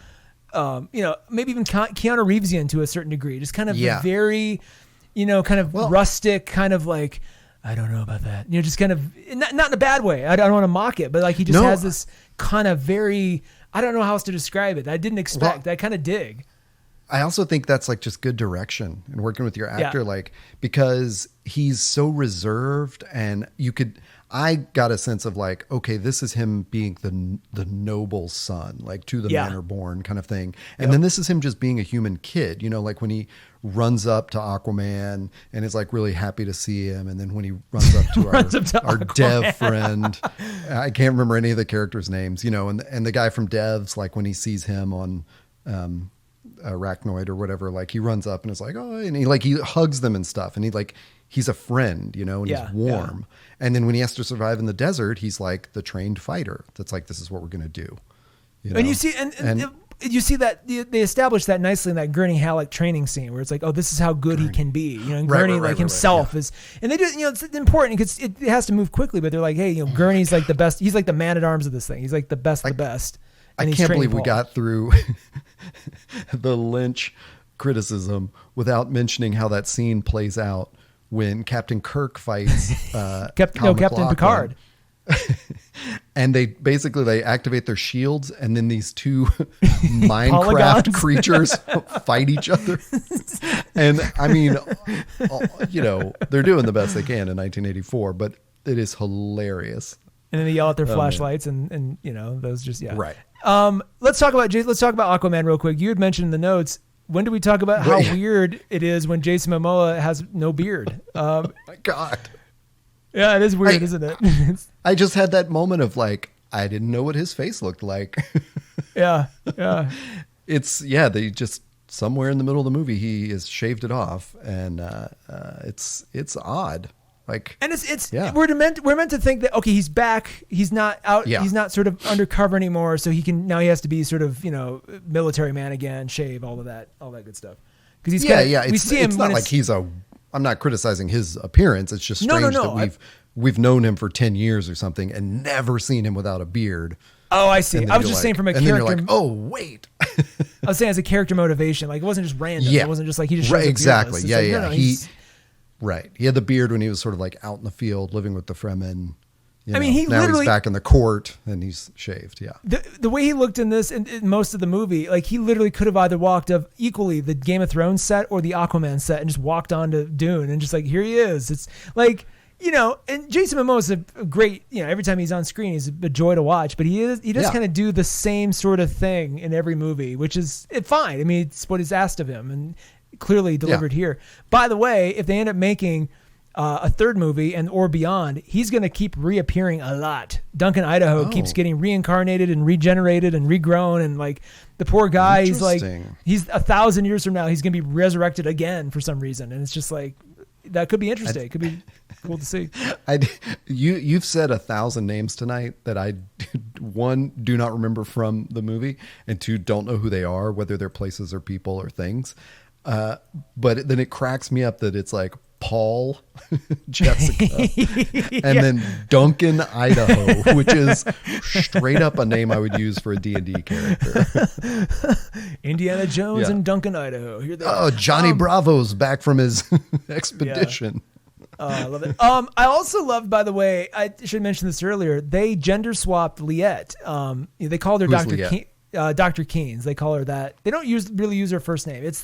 Keanu Reevesian to a certain degree, just kind of very, kind of rustic, kind of like, I don't know about that. Just kind of not in a bad way. I don't want to mock it, but like he just has this kind of very, I don't know how else to describe it. I didn't expect. I kind of dig. I also think that's like just good direction and working with your actor, like, because he's so reserved and I got a sense of like, okay, this is him being the noble son, like to the manor born kind of thing. And then this is him just being a human kid, like when he runs up to Aquaman and is like really happy to see him. And then when he runs up to our dev friend, I can't remember any of the characters' names, and the guy from Devs, like when he sees him on, Arachnoid or whatever, like he runs up and is like, oh, and he hugs them and stuff. And he's a friend, and he's warm. And then when he has to survive in the desert, he's like the trained fighter. That's like, this is what we're going to do. And you see, and you see that they established that nicely in that Gurney Halleck training scene where it's like, oh, this is how good he can be. And Gurney himself is, and they do, it's important because it has to move quickly, but they're like, hey, Gurney's like the best. He's like the man at arms of this thing. He's like the best of the best. I can't believe we got through the Lynch criticism without mentioning how that scene plays out when Captain Kirk fights Captain Picard. And they activate their shields, and then these two Minecraft creatures fight each other. And I mean, they're doing the best they can in 1984, but it is hilarious. And then they yell at their flashlights, and those just right. Let's talk about Aquaman real quick. You had mentioned in the notes. When do we talk about how weird it is when Jason Momoa has no beard? My God. Yeah, it is weird, isn't it? I just had that moment of like, I didn't know what his face looked like. Yeah. They just somewhere in the middle of the movie he is shaved it off, and it's odd. Like, and we're meant to think that, okay, he's back. He's not out. Yeah. He's not sort of undercover anymore. So he has to be sort of, military man again, shave, all that good stuff. Cause he's we see him. It's not like I'm not criticizing his appearance. It's just strange that we've known him for 10 years or something and never seen him without a beard. Oh, I see. I was just saying from a character. And then you're like, oh, wait. I was saying as a character motivation. Like, it wasn't just random. Yeah. It wasn't just like he just shows exactly. Yeah, like, Right. He had the beard when he was sort of like out in the field living with the Fremen. Now he's back in the court and he's shaved. Yeah. The way he looked in this and in most of the movie, like he literally could have either walked up equally the Game of Thrones set or the Aquaman set and just walked onto Dune and just like, here he is. It's like, and Jason Momoa is a great, every time he's on screen, he's a joy to watch, but he does kind of do the same sort of thing in every movie, which is fine. I mean, it's what is asked of him. And clearly delivered here. By the way, if they end up making a third movie or beyond, he's going to keep reappearing a lot. Duncan Idaho keeps getting reincarnated and regenerated and regrown, and like the poor guy, he's 1,000 years from now, he's going to be resurrected again for some reason, and it's just like that could be interesting. It could be cool to see. You've said 1,000 names tonight that I, one, do not remember from the movie, and two, don't know who they are, whether they're places or people or things. But then it cracks me up that it's like Paul, Jessica, and then Duncan, Idaho, which is straight up a name I would use for a D&D character. Indiana Jones and Duncan, Idaho. Here they are. Johnny Bravo's back from his expedition. Oh, I love it. I also loved, by the way, I should mention this earlier. They gender swapped Liette. They called her Dr. Keynes. They call her that. They don't really use her first name. It's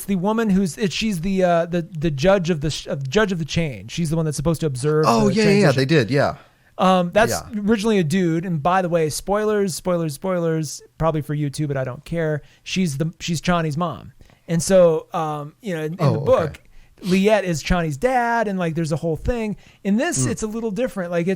the woman she's the judge of the change. She's the one that's supposed to observe. Oh yeah, they did, yeah. That's originally a dude, and by the way, spoilers, probably for you too, but I don't care. She's Chani's mom, and so in the book, Liette is Chani's dad, and like there's a whole thing. In this, it's a little different. Like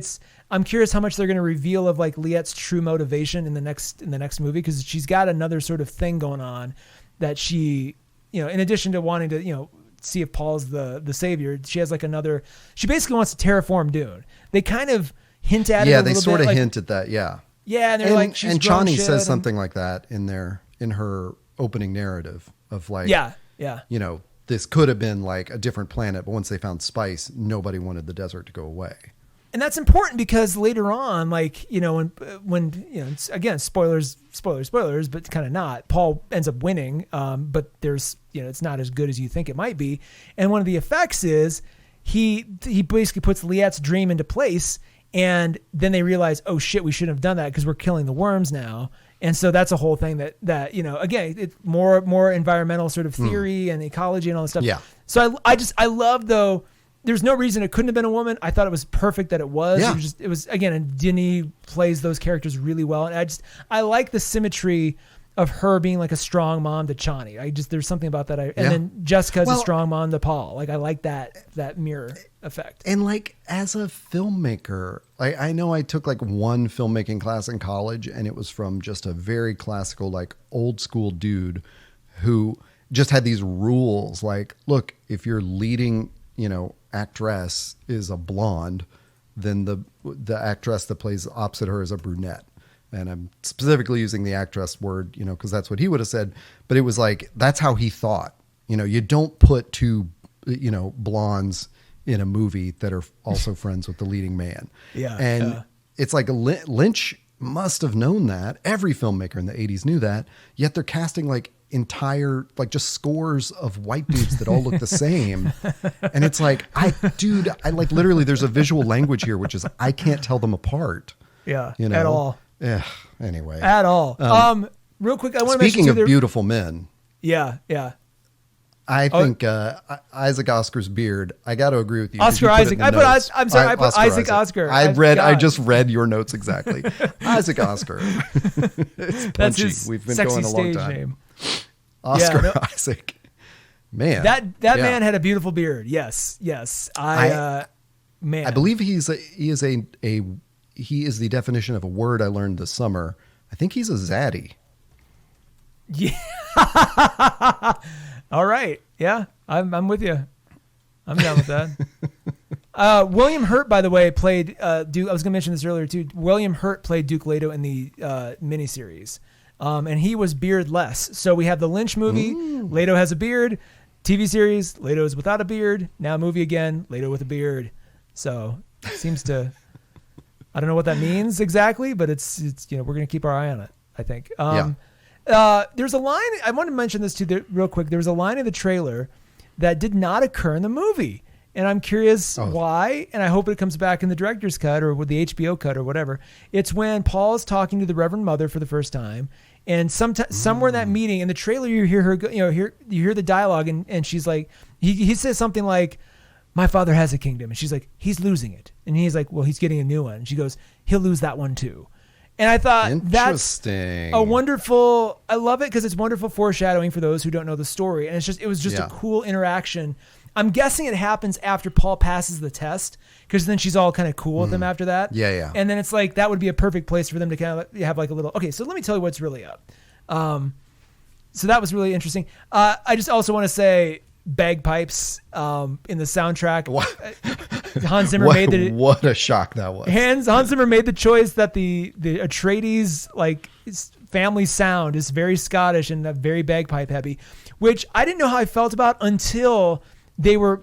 I'm curious how much they're going to reveal of like Liette's true motivation in the next movie, because she's got another sort of thing going on that she, in addition to wanting to see if Paul's the savior, she has like another. She basically wants to terraform Dune. They kind of hint at it. Yeah, they sort of hint at that. Yeah. Yeah, and they're like, she's and Chani says something like that in her opening narrative of like, this could have been like a different planet, but once they found spice, nobody wanted the desert to go away. And that's important because later on, like, when again, spoilers, but kind of not. Paul ends up winning, but there's, it's not as good as you think it might be. And one of the effects is he basically puts Liette's dream into place, and then they realize, oh shit, we shouldn't have done that because we're killing the worms now. And so that's a whole thing that again, it's more environmental sort of theory and ecology and all this stuff. Yeah. So I love, though, there's no reason it couldn't have been a woman. I thought it was perfect that it was. Yeah. It was again, and Denis plays those characters really well. And I like the symmetry of her being like a strong mom to Chani. There's something about that. And then Jessica's a strong mom to Paul. Like I like that mirror effect. And like as a filmmaker, I know I took like one filmmaking class in college, and it was from just a very classical, like old school dude who just had these rules. Like, look, if you're leading, actress is a blonde, then the actress that plays opposite her is a brunette. And I'm specifically using the actress word, because that's what he would have said. But it was like, that's how he thought. You don't put two, blondes in a movie that are also friends with the leading man. Yeah. And it's like Lynch must have known that. Every filmmaker in the 80s knew that. Yet they're casting like entire, like just scores of white dudes that all look the same. And it's like, I like literally there's a visual language here, which is I can't tell them apart. Yeah. At all. Yeah. Anyway. At all. Real quick, I want to mention speaking of beautiful men. Yeah. I think Isaac Oscar's beard. I got to agree with you. Oscar Isaac. I put Isaac Oscar. I just read your notes exactly. Isaac Oscar. It's punchy. That's his We've been sexy going a long stage time. Name. Oscar Isaac. Man. That man had a beautiful beard. Yes. Man. I believe he is the definition of a word I learned this summer. I think he's a zaddy. Yeah. All right. Yeah, I'm with you. I'm down with that. William Hurt, by the way, played Duke. I was going to mention this earlier too. William Hurt played Duke Leto in the miniseries, and he was beardless. So we have the Lynch movie. Ooh. Leto has a beard. TV series, Leto is without a beard. Now movie again, Leto with a beard. So it seems to. I don't know what that means exactly, but it's we're going to keep our eye on it, I think. There's a line, I want to mention this too real quick. There was a line in the trailer that did not occur in the movie. And I'm curious why, and I hope it comes back in the director's cut or with the HBO cut or whatever. It's when Paul is talking to the Reverend Mother for the first time. And somewhere in that meeting, in the trailer, you hear her, you hear the dialogue, and she's like, he says something like, my father has a kingdom. And she's like, he's losing it. And he's like, well, he's getting a new one. And she goes, he'll lose that one too. And I thought that's a wonderful, I love it because it's wonderful foreshadowing for those who don't know the story. And it was just a cool interaction. I'm guessing it happens after Paul passes the test, because then she's all kind of cool with him after that. Yeah. And then it's like, that would be a perfect place for them to kind of have like a little, okay, so let me tell you what's really up. So that was really interesting. I just also want to say bagpipes in the soundtrack. What? Hans Zimmer made what a shock that was. Hans Zimmer made the choice that the Atreides like family sound is very Scottish and very bagpipe heavy, which I didn't know how I felt about until they were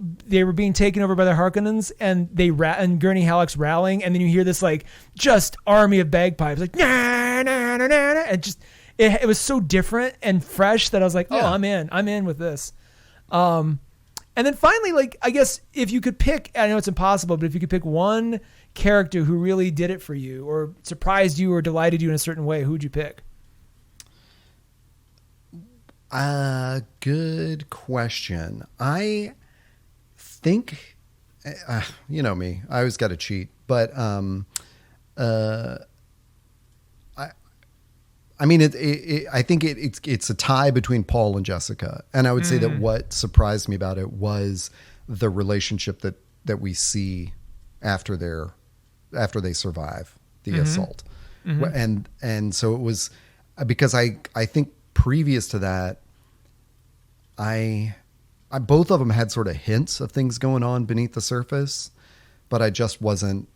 being taken over by the Harkonnens, and and Gurney Halleck's rallying, and then you hear this like just army of bagpipes like na na na na, and just it was so different and fresh that I was like, oh, I'm in with this. And And then finally, like, I guess if you could pick, I know it's impossible, but if you could pick one character who really did it for you or surprised you or delighted you in a certain way, who would you pick? Good question. I think, you know me, I always got to cheat, but I mean, I think it's a tie between Paul and Jessica, and I would say that what surprised me about it was the relationship that we see after they survive the assault, and so it was because I think previous to that, I both of them had sort of hints of things going on beneath the surface, but I just wasn't.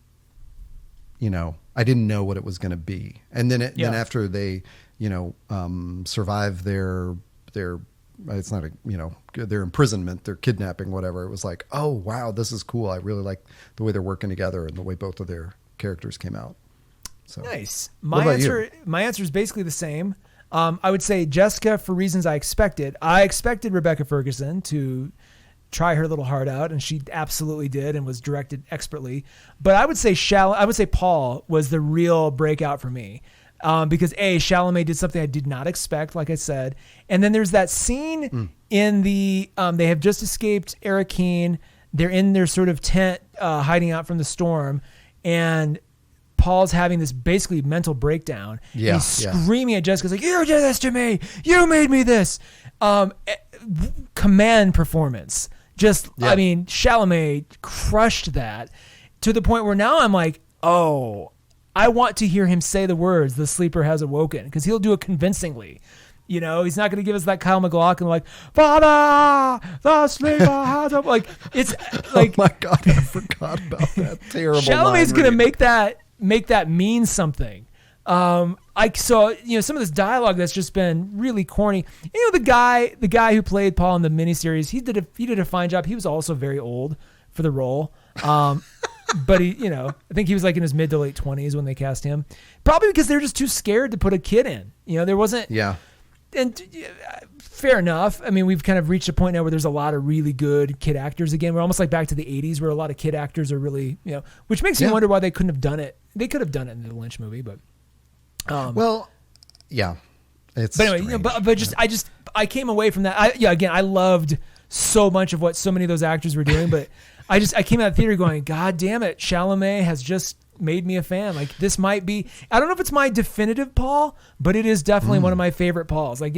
I didn't know what it was going to be. And then after they, survive their it's not their imprisonment, their kidnapping, whatever. It was like, oh wow, this is cool. I really like the way they're working together and the way both of their characters came out. So nice. My answer is basically the same. I would say Jessica for reasons I expected. I expected Rebecca Ferguson to try her little heart out, and she absolutely did and was directed expertly. But I would say Paul was the real breakout for me. Because Chalamet did something I did not expect, like I said. And then there's that scene in the, they have just escaped Arakeen. They're in their sort of tent, hiding out from the storm. And Paul's having this basically mental breakdown. Yeah, and he's screaming at Jessica. He's like, you did this to me. You made me this. Command performance. I mean, Chalamet crushed that to the point where now I'm like, oh, I want to hear him say the words, the sleeper has awoken, because he'll do it convincingly. He's not going to give us that Kyle MacLachlan like, Father, the sleeper has awoken. Like, it's like, oh my God, I forgot about that terrible Chalamet's going to make that mean something. I saw, some of this dialogue that's just been really corny. The guy who played Paul in the miniseries, he did a fine job. He was also very old for the role. But he, I think he was like in his mid to late 20s when they cast him. Probably because they're just too scared to put a kid in. There wasn't. Yeah. And fair enough. I mean, we've kind of reached a point now where there's a lot of really good kid actors again. We're almost like back to the 80s where a lot of kid actors are really, which makes me wonder why they couldn't have done it. They could have done it in the Lynch movie, but. Well, yeah. But anyway, I came away from that. I loved so much of what so many of those actors were doing, but I came out of the theater going, God damn it, Chalamet has just made me a fan. Like, this might be, I don't know if it's my definitive Paul, but it is definitely one of my favorite Pauls. Like,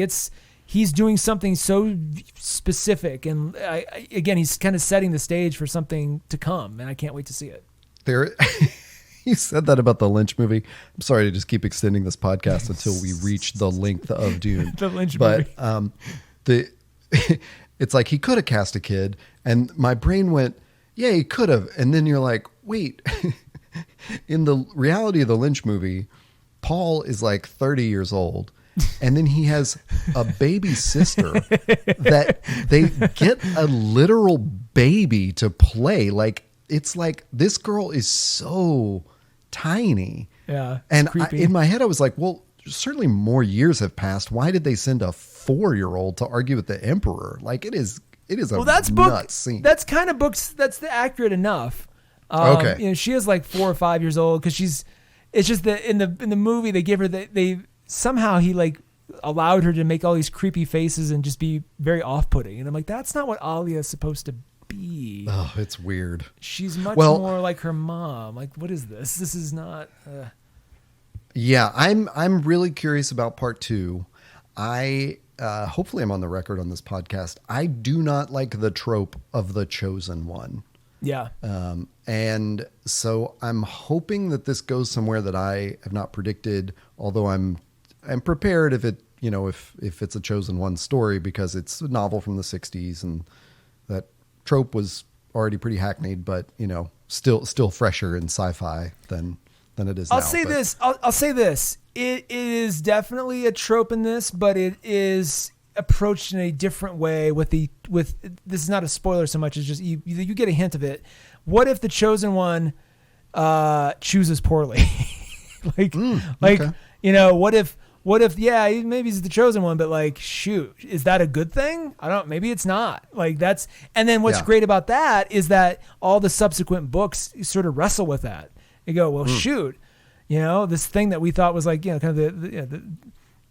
he's doing something so specific, and again, he's kind of setting the stage for something to come, and I can't wait to see it. You said that about the Lynch movie. I'm sorry to just keep extending this podcast until we reach the length of Dune. The Lynch movie. But it's like he could have cast a kid, and my brain went, yeah, he could have. And then you're like, wait, in the reality of the Lynch movie, Paul is like 30 years old. And then he has a baby sister that they get a literal baby to play. Like, it's like this girl is so tiny. Yeah. And in my head, I was like, well, certainly more years have passed. Why did they send a 4-year-old to argue with the emperor? Like, it is a nuts scene. That's kind of books. That's accurate enough. Okay. She is like 4 or 5 years old because it's just that in the movie they give her they somehow he like allowed her to make all these creepy faces and just be very off-putting. And I'm like, that's not what Alia is supposed to be. Oh, it's weird. She's much more like her mom. Like, what is this? This is not. Yeah, I'm really curious about part 2. Hopefully I'm on the record on this podcast. I do not like the trope of the chosen one. Yeah. And so I'm hoping that this goes somewhere that I have not predicted, although I'm prepared if it, if it's a chosen one story, because it's a novel from the 60s and that trope was already pretty hackneyed, but still fresher in sci-fi than it is now. I'll say this. It is definitely a trope in this, but it is approached in a different way with this is not a spoiler so much as just you get a hint of it. What if the chosen one chooses poorly? Okay. what if, yeah, maybe he's the chosen one, but like, shoot, is that a good thing? Maybe it's not. Like and then what's great about that is that all the subsequent books sort of wrestle with that. You go, well, shoot, this thing that we thought was like, kind of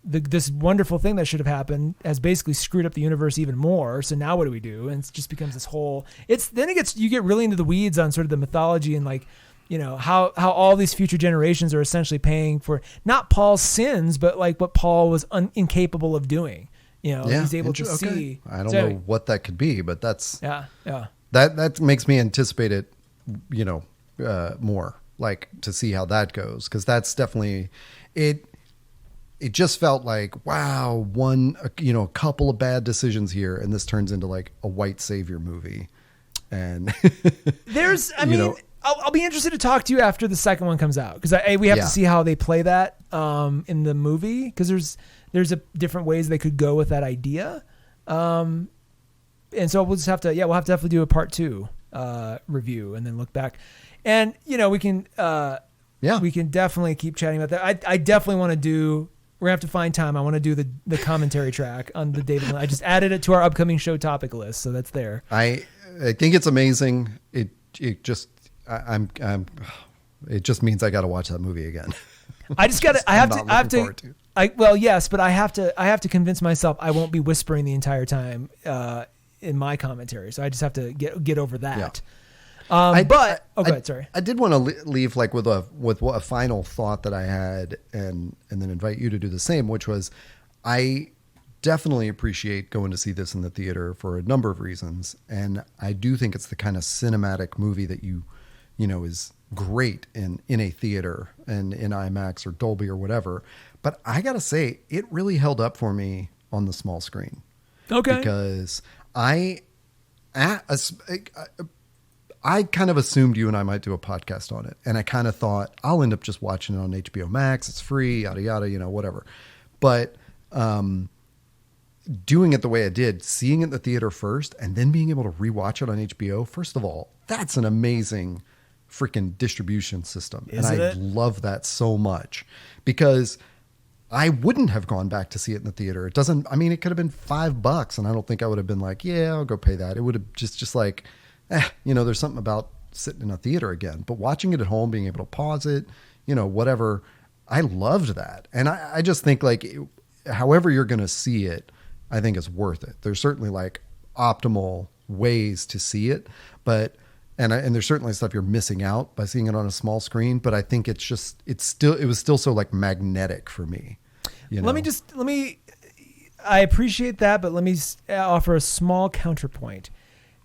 this wonderful thing that should have happened has basically screwed up the universe even more. So now what do we do? And it just becomes this whole, you get really into the weeds on sort of the mythology and like, how all these future generations are essentially paying for not Paul's sins, but like what Paul was incapable of doing. He's able to see. I don't know what that could be, but that's, yeah. That makes me anticipate it, more like to see how that goes. Cause that's definitely it just felt like, wow, a couple of bad decisions here. And this turns into like a white savior movie. And I'll be interested to talk to you after the second one comes out. Cause we have to see how they play that, in the movie. Cause there's different ways they could go with that idea. And so we'll just have to, we'll have to definitely do a part 2, review and then look back and, we can definitely keep chatting about that. I definitely want to we're gonna have to find time. I want to do the commentary track on the David. I just added it to our upcoming show topic list, so that's there. I think it's amazing. It just means I got to watch that movie again. I have to convince myself I won't be whispering the entire time in my commentary. So I just have to get over that. Yeah. Go ahead. Sorry. I did want to leave like with a final thought that I had, and then invite you to do the same, which was, I definitely appreciate going to see this in the theater for a number of reasons, and I do think it's the kind of cinematic movie that is great in a theater and in IMAX or Dolby or whatever. But I gotta say, it really held up for me on the small screen. Okay. Because I kind of assumed you and I might do a podcast on it. And I kind of thought I'll end up just watching it on HBO Max. It's free, yada, yada, whatever. But doing it the way I did, seeing it in the theater first and then being able to rewatch it on HBO, first of all, that's an amazing freaking distribution system. I love that so much, because I wouldn't have gone back to see it in the theater. It could have been $5 and I don't think I would have been like, yeah, I'll go pay that. It would have just like, there's something about sitting in a theater again, but watching it at home, being able to pause it, whatever. I loved that. And I just think like, however you're going to see it, I think it's worth it. There's certainly like optimal ways to see it, but, and there's certainly stuff you're missing out by seeing it on a small screen, but I think it was still so like magnetic for me. I appreciate that, but let me offer a small counterpoint.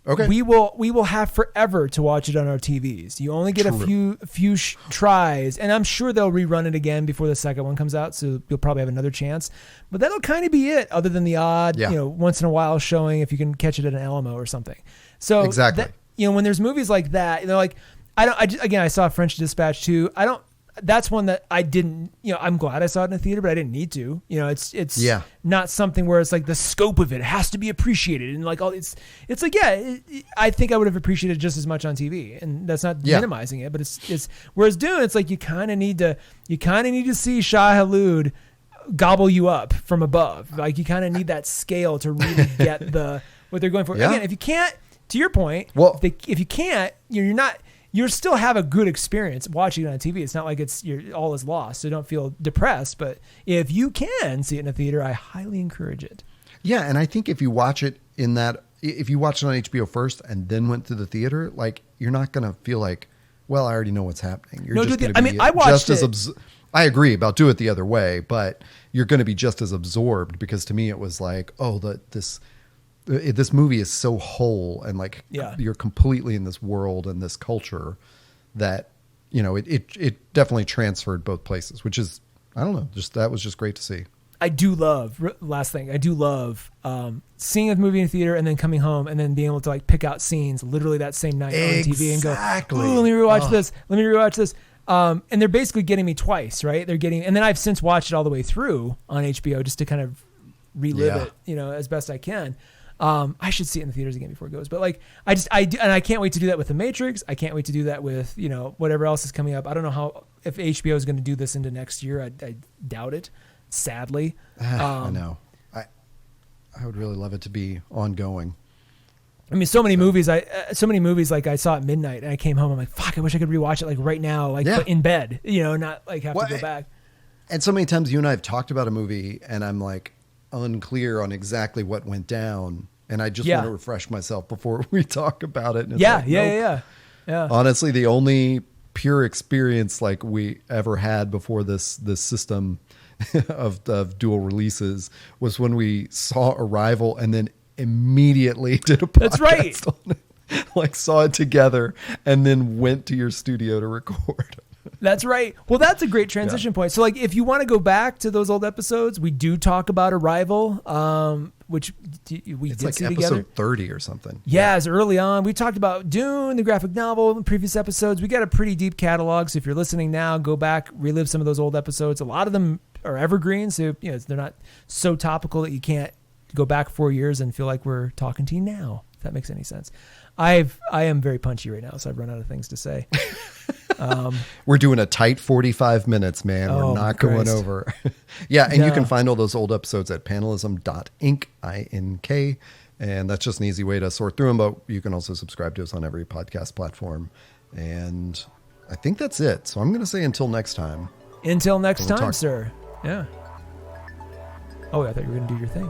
Okay. We will have forever to watch it on our TVs. You only get a few tries, and I'm sure they'll rerun it again before the second one comes out, so you'll probably have another chance. But that'll kind of be it, other than the odd, once in a while showing if you can catch it at an Alamo or something. So exactly. When there's movies like that, like I saw French Dispatch too. That's one that I didn't, I'm glad I saw it in the theater, but I didn't need to. It's not something where it's like the scope of it has to be appreciated. And like, it's like, I think I would have appreciated it just as much on TV, and that's not minimizing it, but it's whereas Dune, it's like, you kind of need to see Shah Halud gobble you up from above. Like, you kind of need that scale to really get what they're going for. Again, if you can't, to your point, if you can't, you'll still have a good experience watching it on TV. It's not like all is lost, so don't feel depressed. But if you can see it in a theater, I highly encourage it. Yeah, and I think if you watch it if you watch it on HBO first and then went to the theater, like, you're not going to feel like, well, I already know what's happening. You're just going to be I watched it. I agree about do it the other way, but you're going to be just as absorbed, because to me it was like, this movie is so whole, and like, you're completely in this world and this culture that, it definitely transferred both places, which is, I don't know, that was just great to see. I do love seeing a movie in theater and then coming home and then being able to like pick out scenes literally that same night on TV and go, ooh, let me rewatch this. Let me rewatch this. And they're basically getting me twice, right? And then I've since watched it all the way through on HBO just to kind of relive it, as best I can. I should see it in the theaters again before it goes, but like, I do, and I can't wait to do that with The Matrix. I can't wait to do that with, whatever else is coming up. I don't know if HBO is going to do this into next year. I doubt it. sadly. I know. I would really love it to be ongoing. I mean, so many movies like I saw at midnight and I came home. I'm like, fuck, I wish I could rewatch it like right now, like but in bed, not like have to go back. And so many times you and I have talked about a movie and I'm like unclear on exactly what went down. And I just want to refresh myself before we talk about it. And it's yeah. Honestly, the only pure experience like we ever had before this system of dual releases was when we saw Arrival and then immediately did a podcast. That's right. On it. Like saw it together and then went to your studio to record. That's right. Well, that's a great transition point. So like if you want to go back to those old episodes, we do talk about Arrival, which we did see together. Episode 30 or something. Yeah, it's early on. We talked about Dune, the graphic novel, in previous episodes. We got a pretty deep catalog. So if you're listening now, go back, relive some of those old episodes. A lot of them are evergreen. So they're not so topical that you can't go back 4 years and feel like we're talking to you now, if that makes any sense. I am very punchy right now, so I've run out of things to say. We're doing a tight 45 minutes, man. We're not going over. You can find all those old episodes at panelism.inc, INK, and that's just an easy way to sort through them, but you can also subscribe to us on every podcast platform. And I think that's it. So I'm going to say until next time. Until next time, sir. Yeah. Oh, I thought you were going to do your thing.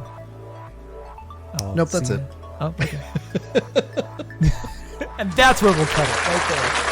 Nope, that's it. Oh, okay. And that's where we'll cut it, right there.